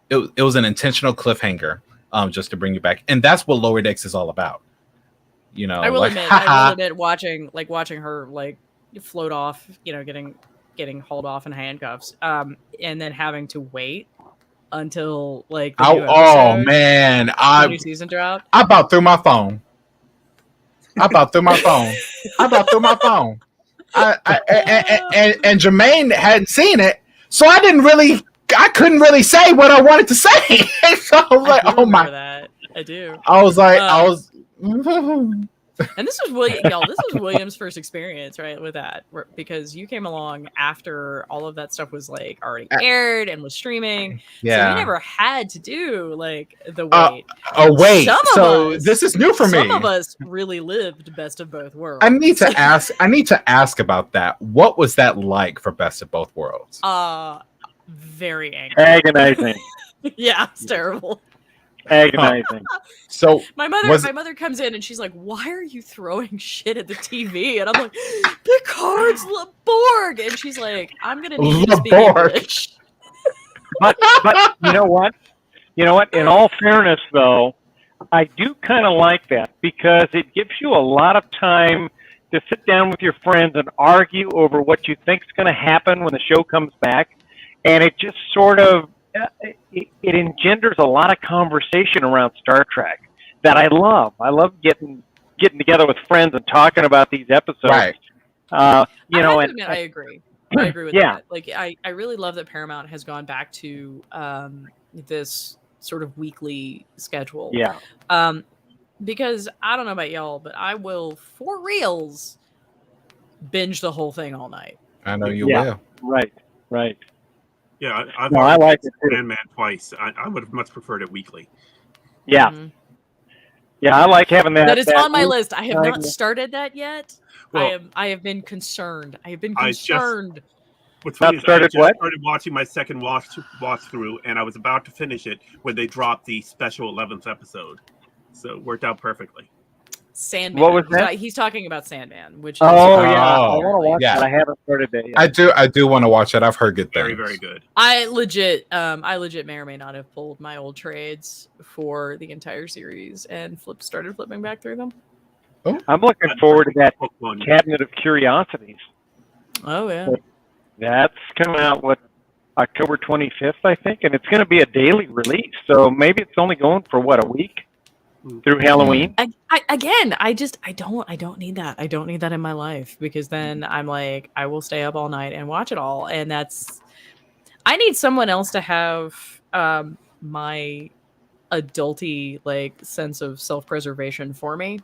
It was an intentional cliffhanger, just to bring you back, and that's what Lower Decks is all about. You know, I will admit, watching her like float off, you know, getting hauled off in handcuffs, and then having to wait until like the new episode, the new season dropped. I about threw my phone. And Jermaine hadn't seen it, so I couldn't really say what I wanted to say. So I was like, oh my. That. I do. I was like, And this was William's first experience, right, with that, because you came along after all of that stuff was like already aired and was streaming. Yeah. So you never had to do like the wait. Wait. So this is new for me. Some of us really lived Best of Both Worlds. I need to ask about that. What was that like for Best of Both Worlds? Very angry. Agonizing. Yeah, it's terrible. Agonizing. So my mother comes in and she's like, "Why are you throwing shit at the TV?" And I'm like, "Picard's Borg," and she's like, "I'm gonna need you to speak English." But you know what? In all fairness, though, I do kind of like that because it gives you a lot of time to sit down with your friends and argue over what you think is going to happen when the show comes back, and it just sort of it engenders a lot of conversation around Star Trek that I love. I love getting together with friends and talking about these episodes. Right. I agree. I agree with that. Like, I really love that Paramount has gone back to this sort of weekly schedule. Yeah. Because I don't know about y'all, but I will, for reals, binge the whole thing all night. I know you will. Right. Yeah, I like it too. Sandman twice. I would have much preferred it weekly. Yeah. Mm-hmm. Yeah, I like having that. That is on my list. I have not started that yet. Well, I have been concerned. What's Not funny is started I just what? started watching my second watch through, and I was about to finish it when they dropped the special 11th episode. So it worked out perfectly. Sandman. What was that? He's talking about Sandman, which is I want to watch yeah. it. I haven't started it yet. I do want to watch it. I've heard good things. Very, very good. I legit may or may not have pulled my old trades for the entire series and started flipping back through them. I'm looking forward to that Book one. Cabinet of Curiosities. Oh yeah. That's coming out October 25th, I think, and it's going to be a daily release. So maybe it's only going for a week through Halloween. I don't need that. I don't need that in my life, because then I'm like, I will stay up all night and watch it all, and I need someone else to have my adulty like sense of self-preservation for me.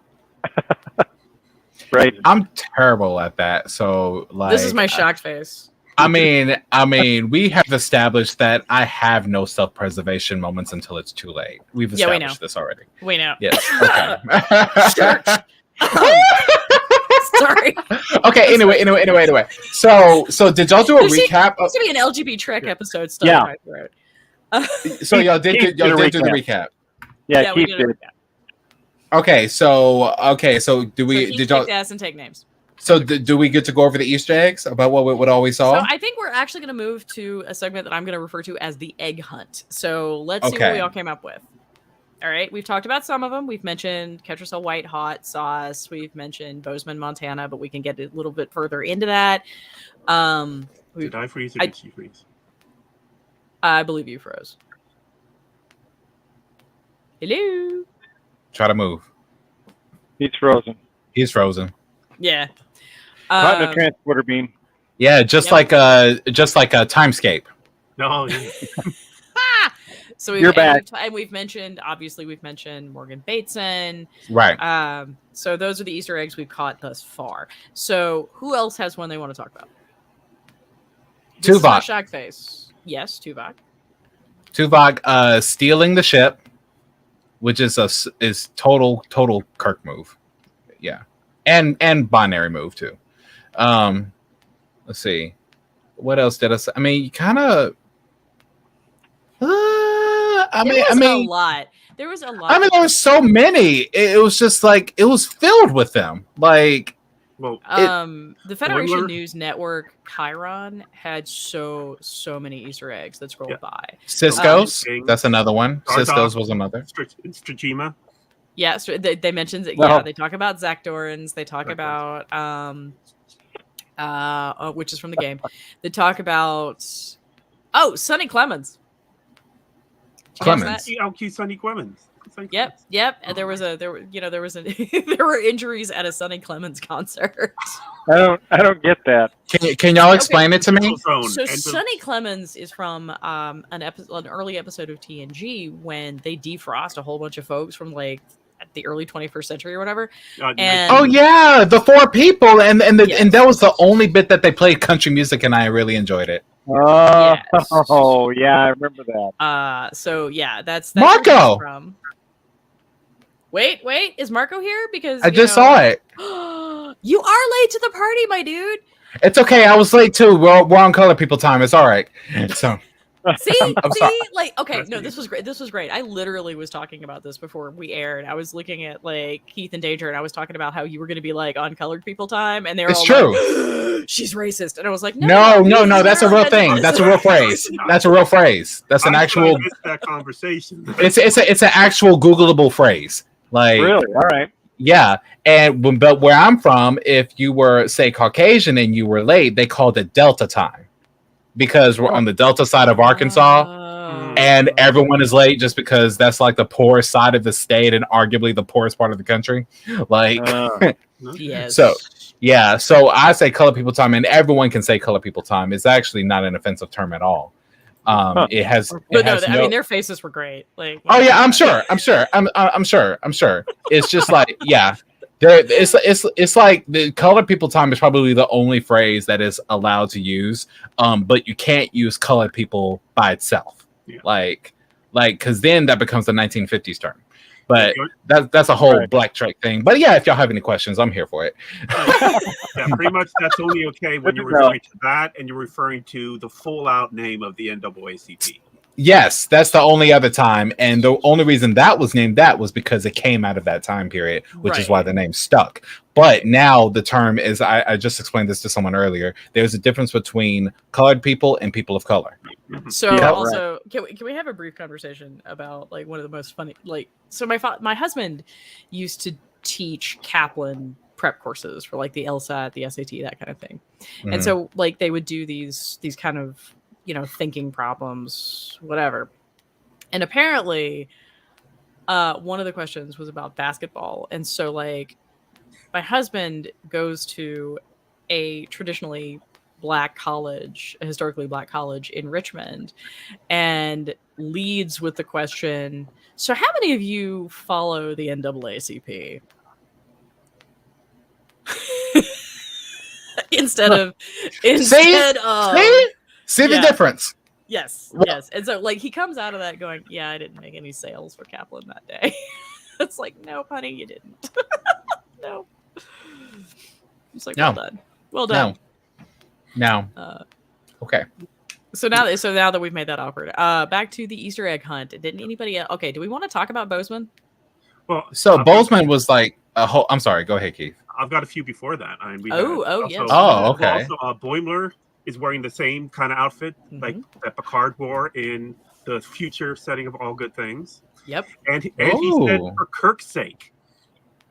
Right. I'm terrible at that. So like, this is my shocked face. I mean, we have established that I have no self-preservation moments until it's too late. We've established this already. We know. Yes. Okay. Sorry. Okay. Anyway. So did y'all do a recap? It's to be an LGBT Trek episode stuff. Yeah. So y'all did do the recap. Yeah, we Keith did. did. Okay. So do we? So did y'all? ass and take names. So do we get to go over the Easter eggs about what all we saw? So I think we're actually going to move to a segment that I'm going to refer to as the egg hunt. So let's see what we all came up with. All right, we've talked about some of them. We've mentioned Ketracel White Hot Sauce. We've mentioned Bozeman, Montana, but we can get a little bit further into that. Did I freeze or did she freeze? I believe you froze. Hello. Try to move. He's frozen. He's frozen. Yeah. Not in a transporter beam. Yeah, just like a Timescape. No. Yeah. So You're back. We've mentioned Morgan Bateson. Right. So those are the Easter eggs we've caught thus far. So who else has one they want to talk about? This is my Tuvok. shock face. Yes, Tuvok. Tuvok stealing the ship, which is total Kirk move. Yeah. And binary move too. Let's see. What else did I say? I mean, you kind of I mean a lot. There was a lot. I mean, there was so many. It was just like it was filled with them. Like, Well, the Federation Spoiler. News Network Chiron had so many Easter eggs that scrolled by. Cisco's. Um, That's another one. Darth Cisco's was another. Strajima. Yeah, so they mentioned it. Well- Yeah, they talk about Zactorans. They talk Zactorans. about which is from the game. They talk about Sonny Clemens. Did you catch Clemens. that? LQ Sonny Clemens. Yep. And there was there were injuries at a Sonny Clemens concert. I don't get that. Can y'all explain it to me? Zone. So And the- Sonny Clemens is from an early episode of TNG when they defrost a whole bunch of folks from like the early 21st century or whatever. And- Oh yeah, the 4 people, and Yes. and that was the only bit that they played country music, and I really enjoyed it. Oh, Yes. yeah, I remember that. So yeah, that's where he's Marco! from. Wait, is Marco here? Because I just saw it. You are late to the party, my dude. It's okay. I was late too. We're on color people time. It's all right. So See, I'm sorry. like, okay, That's no, me. this was great. This was great. I literally was talking about this before we aired. I was looking at like Keith and Danger, and I was talking about how you were going to be like on colored people time, and they were It's all like, "She's racist," and I was like, no, he's that's a real not. thing. That's a real phrase. That's a real phrase. That's an I actual. missed that conversation. It's an actual Googleable phrase. Like Really? All right. yeah, but where I'm from, if you were say Caucasian and you were late, they called it Delta time because we're on the Delta side of Arkansas. Oh. And everyone is late just because that's like the poorest side of the state and arguably the poorest part of the country. Like, Yes. So, yeah. So I say color people time, and everyone can say color people time. It's actually not an offensive term at all. It has. But It has I mean, their faces were great. Like, oh yeah, I'm sure. I'm sure. It's just like yeah. It's like the colored people time is probably the only phrase that is allowed to use. But you can't use colored people by itself. Yeah. Like because then that becomes the 1950s term. But that's a whole Right. black track thing. But yeah, if y'all have any questions, I'm here for it. Yeah, pretty much that's only okay when Good you're to know. referring to that and you're referring to the full out name of the NAACP. Yes, that's the only other time, and the only reason that was named that was because it came out of that time period, which is Right. why the name stuck. But now the term is I just explained this to someone earlier. There's a difference between colored people and people of color. So Yeah, also, can we have a brief conversation about like one of the most funny so my husband used to teach Kaplan prep courses for like the LSAT, the SAT, that kind of thing. Mhm. And so like they would do these kind of, thinking problems, whatever. And apparently one of the questions was about basketball. And so like my husband goes to a traditionally black college, a historically black college in Richmond, and leads with the question, so how many of you follow the NAACP? instead of See the Yeah. difference. yes. And so like he comes out of that going, yeah, I didn't make any sales for Kaplan that day. It's like, no, honey, you didn't. No. It's like, No. well done. Now, Uh, okay. So now that we've made that awkward, back to the Easter egg hunt. Didn't anybody? Okay, do we want to talk about Bozeman? Well, So I've- Bozeman was like a whole. I'm sorry. Go ahead, Keith. I've got a few before that. I mean, we Oh, had also- yes. Oh, okay. Also, Boimler is wearing the same kind of outfit like that Picard wore in the future setting of All Good Things. Yep. And he said Oh. for Kirk's sake.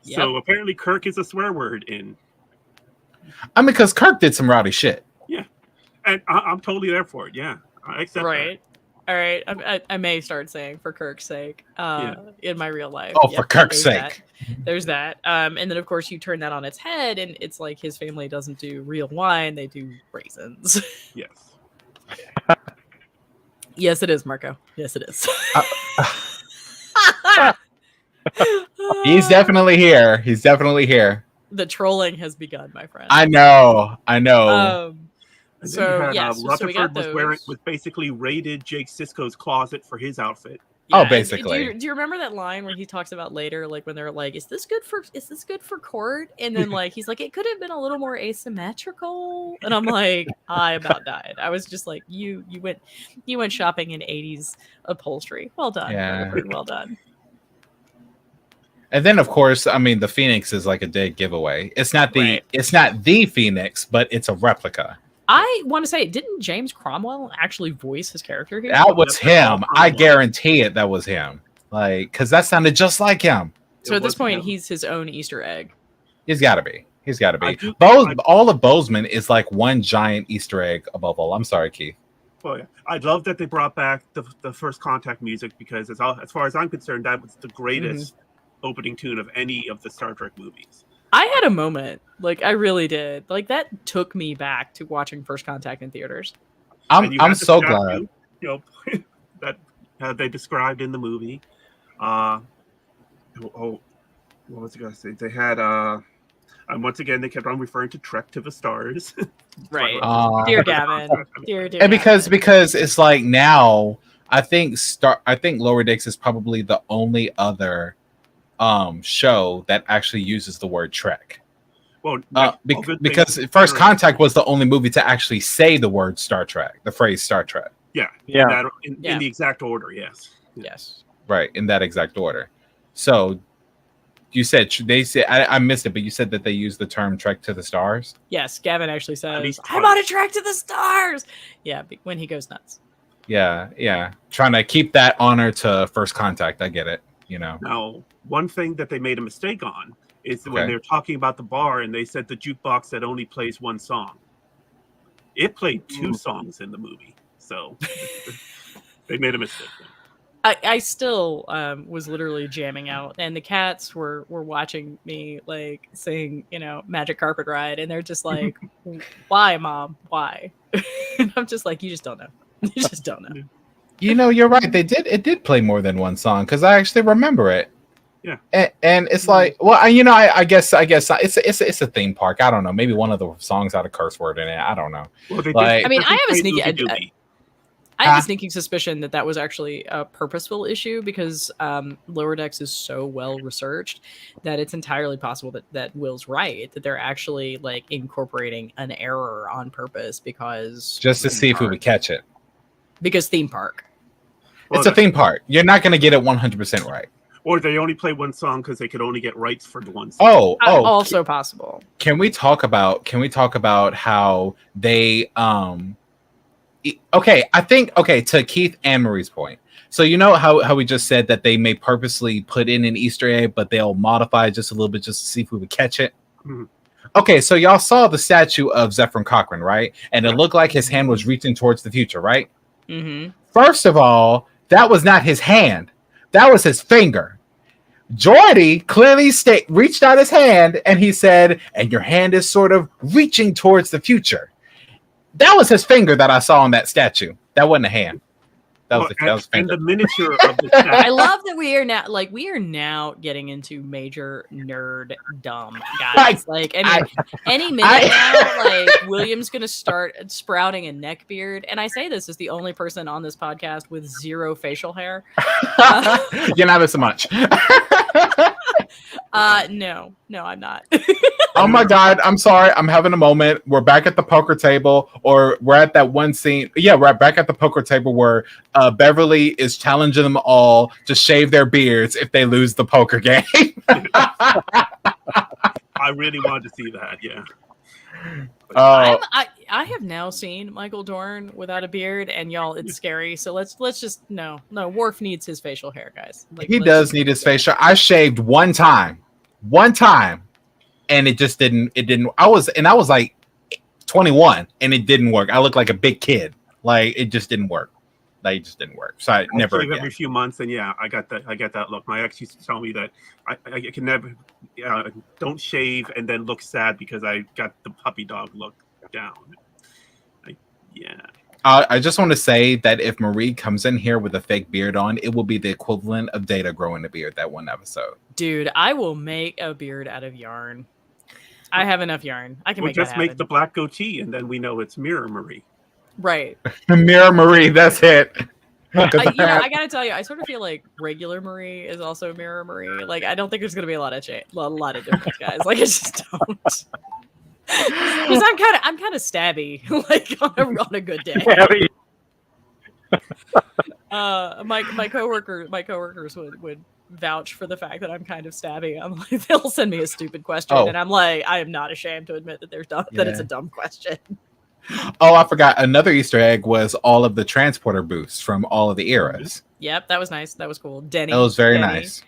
Yep. So apparently Kirk is a swear word in, I mean, because Kirk did some rowdy shit. and I'm totally there for it. Yeah, I accept Right. All right. I may start saying for Kirk's sake in my real life. Oh, for Kirk's there's sake. There's that. And then of course you turn that on its head, and it's like his family doesn't do real wine; they do raisins. that. Yes. Yes, it is, Marco. Yes, it is. He's definitely here. He's definitely here. The trolling has begun, my friend. I know. Um, And So, then you had yes, so we Rutherford got was basically raided Jake Sisko's closet for his outfit. Oh, and basically. Do you remember that line where he talks about later, like when they're like, "Is this good for court?" And then like he's like, "It could have been a little more asymmetrical." And I'm like, I about died. I was just like, you went shopping in '80s upholstery. Well done, Yeah. Rutherford. Well done. And then, of course, I mean, the Phoenix is like a dead giveaway. It's not the Phoenix, but it's a replica. I want to say, didn't James Cromwell actually voice his character here? That was Yep, that's him. all I Cromwell. guarantee it. That was him. Like, because that sounded just like him. So It at this was point, him. he's his own Easter egg. He's got to be. He's got to I be. do- All of Bozeman is like one giant Easter egg above all. I'm sorry, Keith. Well, yeah. I love that they brought back the First Contact music because as far as I'm concerned, that was the greatest opening tune of any of the Star Trek movies. I had a moment, like I really did. Like that took me back to watching First Contact in theaters. And you I'm had the so statue, glad. that they described in the movie. What was I going to say? They had and once again they kept on referring to Trek to the Stars. Right. Uh, Dear Gavin. Dear and because Gavin. it's like now I think Lower Decks is probably the only other show that actually uses the word Trek. Well, because First Contact was the only movie to actually say the word Star Trek, the phrase Star Trek. yeah, Yeah. in the exact order, yes. Yes. Right, in that exact order. So you said they said I missed it, but you said that they use the term "Trek to the Stars." Yes. Gavin actually says, least "I'm twice. on a track to the stars." Yeah, when he goes nuts. Yeah. Trying to keep that honor to First Contact. I get it. You know. Now, one thing that they made a mistake on is that when Okay. they were talking about the bar and they said the jukebox that only plays one song. It played two songs in the movie, so they made a mistake. I still was literally jamming out, and the cats were watching me like sing, Magic Carpet Ride, and they're just like, "Why, Mom? Why?" And I'm just like, "You just don't know. You just don't know." You know, you're right. It did play more than one song because I actually remember it. Yeah. And it's like, well, I guess it's a theme park. I don't know. Maybe one of the songs had a curse word in it. I don't know. Well, they Like- I mean, I have a played sneaky- Oogie Doogie. I have a sneaking suspicion that was actually a purposeful issue because Lower Decks is so well researched that it's entirely possible that Will's right, that they're actually like incorporating an error on purpose because Just to see if we would catch it. theme park. Well, It's a theme park. You're not going to get it 100% right. Or they only play one song because they could only get rights for the one song. Also possible. Can we talk about how they to Keith and Marie's point. So you know how we just said that they may purposely put in an Easter egg, but they'll modify it just a little bit just to see if we would catch it. Mhm. Okay, so y'all saw the statue of Zephyr Cochrane, right? And it looked like his hand was reaching towards the future, right? Mm-hmm. First of all, that was not his hand. That was his finger. Geordi clearly reached out his hand and he said, and your hand is sort of reaching towards the future. That was his finger that I saw on that statue. That wasn't a hand. That was his And finger. the miniature of the I statue. love that we are now getting into major nerd dumb guys. Right. Like, I mean, any minute now, like William's gonna start sprouting a neck beard. And I say this as the only person on this podcast with zero facial hair. You're not missing much. No, I'm not. Oh my God, I'm sorry. I'm having a moment. We're back at the poker table, or we're at that one scene. Yeah, we're back at the poker table where Beverly is challenging them all to shave their beards if they lose the poker game. I really wanted to see that, yeah. I have now seen Michael Dorn without a beard, and y'all, it's scary. So let's just no. Worf needs his facial hair, guys. Like, He let's does just- need his facial. I shaved one time, and it just didn't. It didn't. I was like 21, and it didn't work. I looked like a big kid. Like it just didn't work. Like it just didn't work. So I never shave again. every few months, and yeah, I get that look. My ex used to tell me that I can never, don't shave and then look sad because I got the puppy dog look down. Yeah. I just want to say that if Marie comes in here with a fake beard on, it will be the equivalent of Data growing a beard that one episode. Dude, I will make a beard out of yarn. I have enough yarn. I can We'll make that just make happen. the black goatee, and then we know it's Mirror Marie. Right. Mirror Marie, that's it. 'Cause I that- gotta tell you, I sort of feel like regular Marie is also Mirror Marie. Like, I don't think there's gonna be a lot of difference, guys. Like, I just don't. Because I'm kind of stabby, like on a good day. Abby, My coworkers would vouch for the fact that I'm kind of stabby. I'm like, they'll send me a stupid question, Oh. and I'm like, I am not ashamed to admit that that it's a dumb question. Oh, I forgot. Another Easter egg was all of the transporter booths from all of the eras. Yep, that was nice. That was cool. Denny. That was very Denny. nice.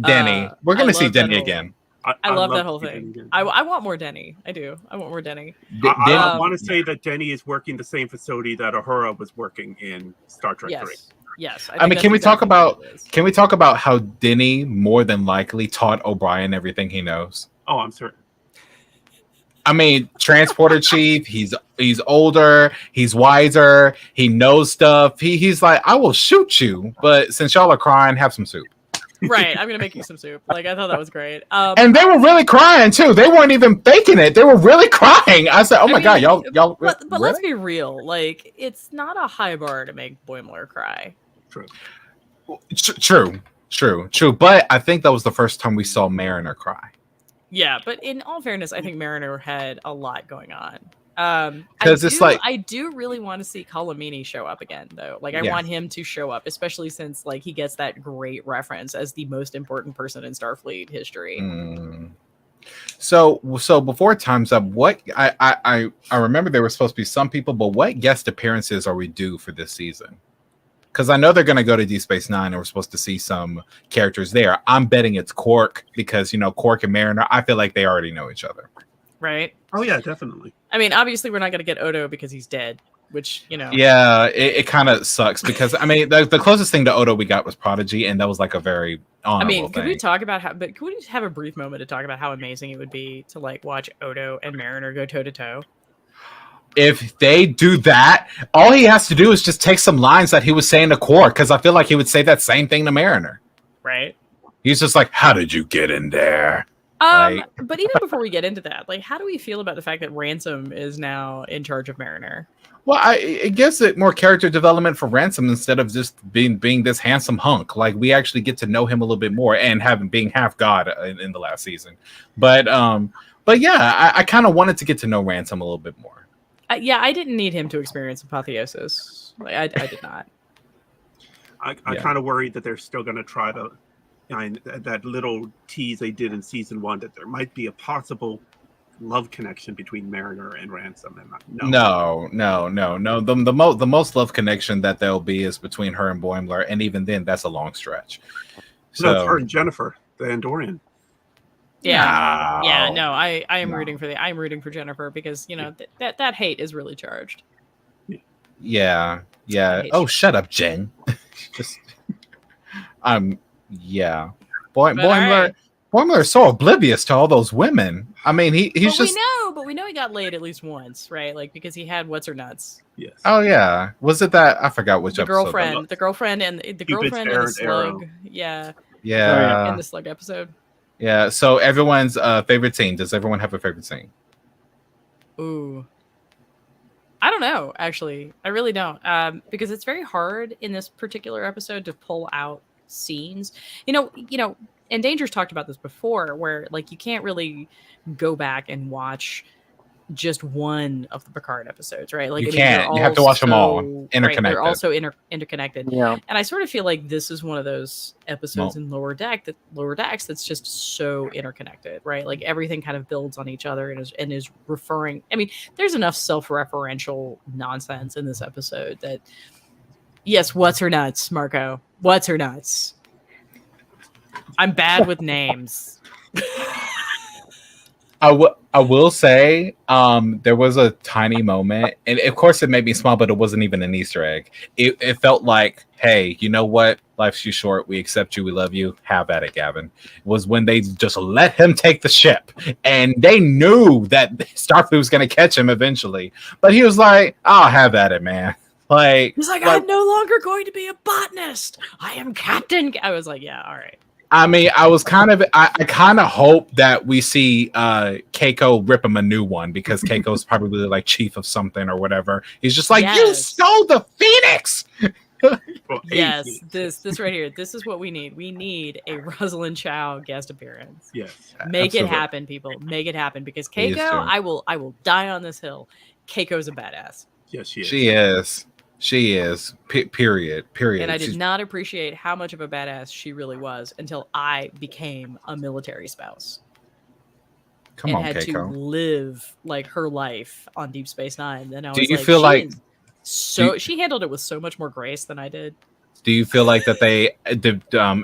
Denny. We're I going to see love that Denny whole- again. I love that love whole Denny thing. again. I want more Denny. I do. I want more Denny. I Um, want to say that Denny is working the same facility that Uhura was working in Star Trek 3. Yes. Yes. I mean, think can we that's talk exactly what about- it is. Can we talk about how Denny more than likely taught O'Brien everything he knows? Oh, I'm certain. I mean, transporter chief. He's older. He's wiser. He knows stuff. He's like, I will shoot you, but since y'all are crying, have some soup. Right. I'm gonna make you some soup. Like, I thought that was great. And they were really crying too. They weren't even faking it. They were really crying. I said, "Oh my I god, mean, y'all!" But really? let's be real. Like, it's not a high bar to make Boimler cry. True. True. But I think that was the first time we saw Mariner cry. Yeah, but in all fairness, I think Mariner had a lot going on. 'Cause it's like- I do really want to see Colomini show up again, though. Like, I Yeah. want him to show up, especially since like he gets that great reference as the most important person in Starfleet history. Mm. So before time's up, what I remember there were supposed to be some people, but what guest appearances are we due for this season? Because I know they're going to go to Deep Space Nine, and we're supposed to see some characters there. I'm betting it's Quark because Quark and Mariner. I feel like they already know each other. Right? Oh, yeah, definitely. I mean, obviously, we're not going to get Odo because he's dead, which Yeah, it kind of sucks because I mean the closest thing to Odo we got was Prodigy, and that was like a very I honorable mean, could thing. we talk about how? But could we just have a brief moment to talk about how amazing it would be to like watch Odo and Mariner go toe to toe? If they do that, all he has to do is just take some lines that he was saying to Quark, because I feel like he would say that same thing to Mariner. Right? He's just like, "How did you get in there?" But even before we get into that, like, how do we feel about the fact that Ransom is now in charge of Mariner? Well, it gives it more character development for Ransom instead of just being this handsome hunk. Like we actually get to know him a little bit more, and being half god in the last season. But yeah, I kind of wanted to get to know Ransom a little bit more. Yeah, I didn't need him to experience apotheosis. Like, I did not. I Yeah. kind of worried that they're still going to try to, that little tease they did in season 1 that there might be a possible love connection between Mariner and Ransom. And No. The most love connection that there'll be is between her and Boimler, and even then, that's a long stretch. No, it's her and Jennifer, the Andorian. Yeah. No. Yeah, no, I am No. I'm rooting for Jennifer because that hate is really charged. Yeah. I hate Oh, you. shut up, Jen. Just, yeah. But Boimler is so oblivious to all those women. I mean, he's just. But we know he got laid at least once, right? Like because he had what's her nuts, Yes. Oh yeah, was it that? I forgot which the episode. girlfriend, and the girlfriend and hair the and slug, arrow. yeah, Yeah, in the slug episode. yeah. So everyone's favorite scene. Does everyone have a favorite scene? Ooh. I don't know, actually. I really don't. Because it's very hard in this particular episode to pull out scenes. And Danger's talked about this before, where like you can't really go back and watch just one of the Picard episodes, right? Like You they're can't. You have to all watch them all. right, Interconnected. they're also interconnected. Yeah. And I sort of feel like this is one of those episodes in Lower Decks that's just so interconnected, right? Like everything kind of builds on each other and is referring. I mean, there's enough self-referential nonsense in this episode that yes, what's her nuts, Marco? What's her nuts? I'm bad with names. I will say there was a tiny moment, and of course it made me smile, but it wasn't even an Easter egg. It felt like, hey, you know what? Life's too short. We accept you. We love you. Have at it, Gavin. It was when they just let him take the ship, and they knew that Starfleet was going to catch him eventually. But he was like, "I'll have at it, man." Like He's like, I'm no longer going to be a botanist. I am captain. I was like, yeah, all right. I mean, I kind of hope that we see Keiko rip him a new one because Keiko's probably like chief of something or whatever. He's just like, you Yes. stole the Phoenix. Well, Yes, hey, this right here. This is what we need. We need a Rosalind Chow guest appearance. yes. Make it Absolutely. happen, people. Make it happen because Please Keiko, do. I will die on this hill. Keiko's a badass. Yes, she is. She is. Period. And I did She's- not appreciate how much of a badass she really was until I became a military spouse Come and on, had to Keiko. live like her life on Deep Space Nine. Then I Do was you like, feel she like- is so she handled it with so much more grace than I did. Do you feel like that they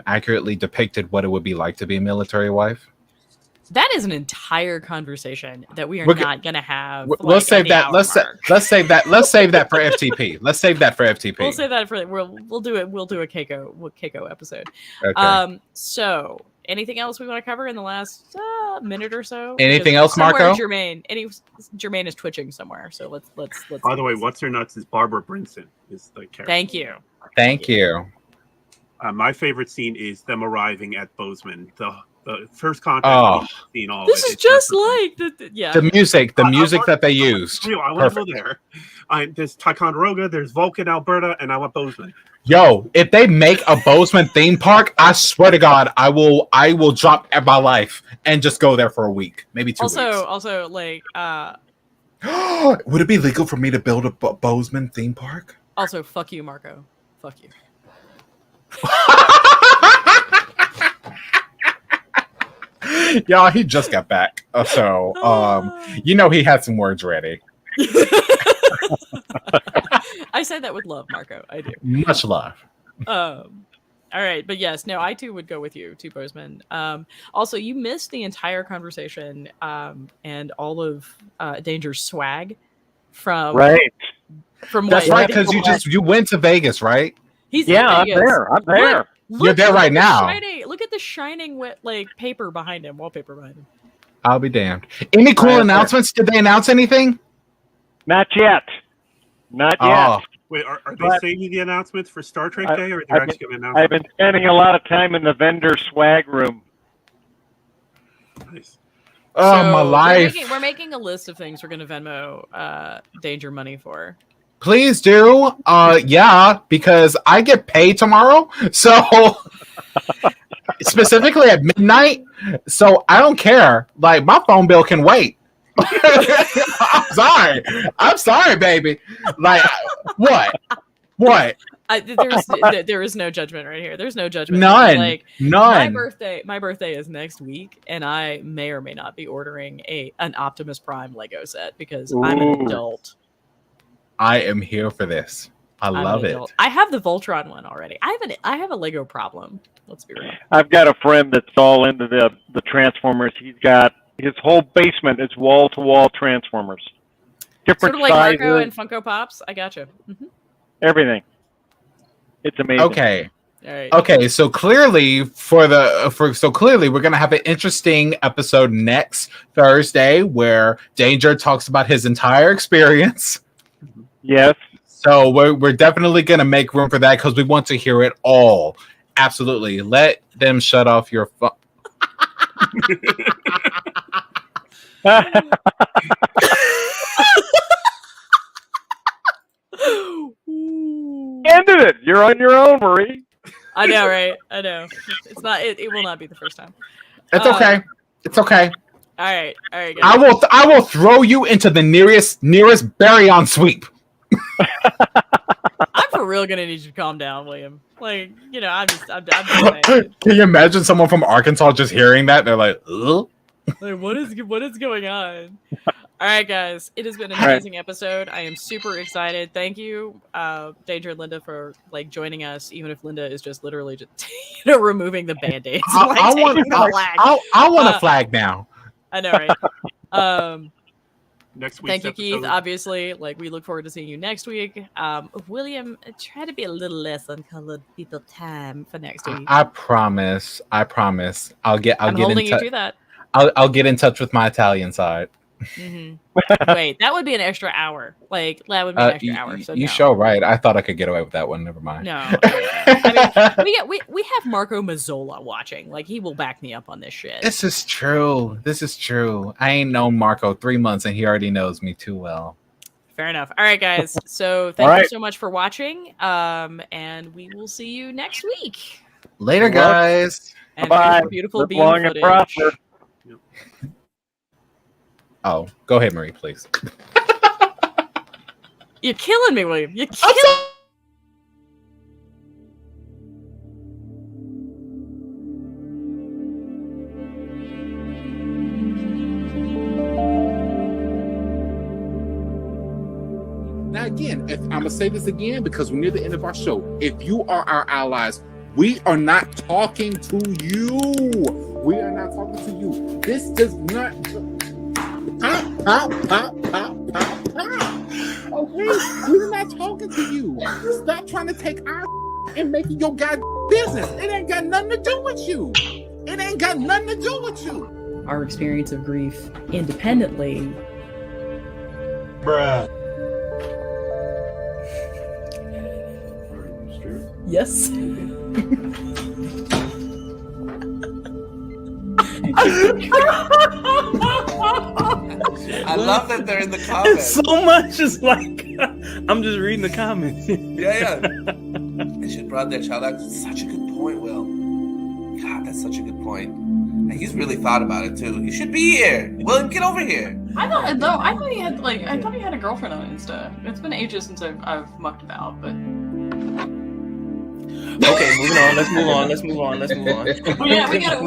accurately depicted what it would be like to be a military wife? That is an entire conversation that we are We're g- not going to have. Let's like, save at the that. hour mark. Let's save that. Let's save that for FTP. Let's save that for FTP. We'll say that for we'll do it. We'll do a Keiko episode. Okay. So anything else we want to cover in the last minute or so? Anything Because else, somewhere Marco? Jermaine is twitching somewhere. So let's. By the way, what's her nuts is Barbara Brinson is the character. Thank you. Thank you. My favorite scene is them arriving at Bozeman. The first contact Oh. scene. All of This it. is It's just perfect. like yeah. The music I that they used. I want to go there. There's Ticonderoga, there's Vulcan, Alberta, and I want Bozeman. Yo, if they make a Bozeman theme park, I swear to God, I will drop my life and just go there for a week, maybe 2 weeks. Also like Would it be legal for me to build a Bozeman theme park? also fuck you, Marco. Fuck you. Y'all, he just got back. So, he had some words ready. I said that with love, Marco. I do. Much love. All right, but yes, no, I too would go with you to Bozeman. Also, you missed the entire conversation and all of Danger's swag from Right. From That's what- right, because you went to Vegas, right? He's Yeah, in I'm Vegas. there. I'm there. You're there look right at the now. look at the shining like paper behind him, wallpaper behind him. I'll be damned. Any cool Right there. announcements? Did they announce anything? Not yet. Not yet. Oh, Wait, are they But- saving the announcements for Star Trek I- Day, or I've they're been- actually going to announce I've been spending a lot of time in the vendor swag room. it? Nice. oh So my life. We're making a list of things we're going to Venmo Danger money for. Please do. Yeah, because I get paid tomorrow. So specifically at midnight. So I don't care. Like my phone bill can wait. I'm sorry, baby. Like what? There is no judgment right here. There's no judgment. None. Like None. my birthday is next week, and I may or may not be ordering an Optimus Prime Lego set because I'm an Ooh. adult. I am here for this. I I'm an love it. adult. I have the Voltron one already. I have a Lego problem. Let's be real. I've got a friend that's all into the Transformers. He's got his whole basement is wall to wall Transformers, different Sort of like sizes, Marco and Funko Pops. I gotcha. Mhm. everything. It's amazing. Okay. All right. Okay, so clearly we're gonna have an interesting episode next Thursday where Danger talks about his entire experience. Yes. So we're definitely gonna make room for that because we want to hear it all. Absolutely. Let them shut off your phone. Ooh. Ended it. You're on your own, Marie. I know, right? I know. It's not. It will not be the first time. It's okay. It's okay. All right, guys. I will throw you into the nearest baryon sweep. I'm for real gonna need you to calm down, William. Like, I'm just saying. Can you imagine someone from Arkansas just hearing that? They're like, ugh. Like, what is going on? All right, guys. It has been an All right. amazing episode. I am super excited. Thank you, Danger and Linda, for joining us. Even if Linda is just literally just removing the band-aids. I want Uh, a flag now. I know, right? Next week. Thank you, Keith. Obviously, we look forward to seeing you next week. William, try to be a little less on colored people time for next week. I promise. I'll get I'm in holding you touch. to that. I'll get in touch with my Italian side. Mhm. Wait, that would be an extra hour. Like that would be an extra hour. So you no. show right. I thought I could get away with that one. Never mind. No. I mean, we have Marco Mazzola watching. Like he will back me up on this shit. This is true. This is true. I ain't known Marco 3 months and he already knows me too well. Fair enough. All right, guys. So thank All you right. so much for watching. And we will see you next week. Later, Well, guys. And Bye-bye. here's the beautiful Live bean long and footage. prosper. Oh, go ahead, Marie, please. You're killing me, William. You're killing me. Now, again, I'm going to say this again because we're near the end of our show. If you are our allies, we are not talking to you. We are not talking to you. This does not. Okay, we're not talking to you. Stop trying to take our and make it your god business. It ain't got nothing to do with you. It ain't got nothing to do with you. Our experience of grief independently. Bruh. Yes. I love that they're in the comments. So much is like I'm just reading the comments. Yeah. They should have brought their child out. Such a good point, Will. God, that's such a good point. And he's really thought about it too. You should be here. William, get over here. I thought he had a girlfriend on Insta. It's been ages since I've mucked about, but Okay, moving on. Let's move on. yeah, we gotta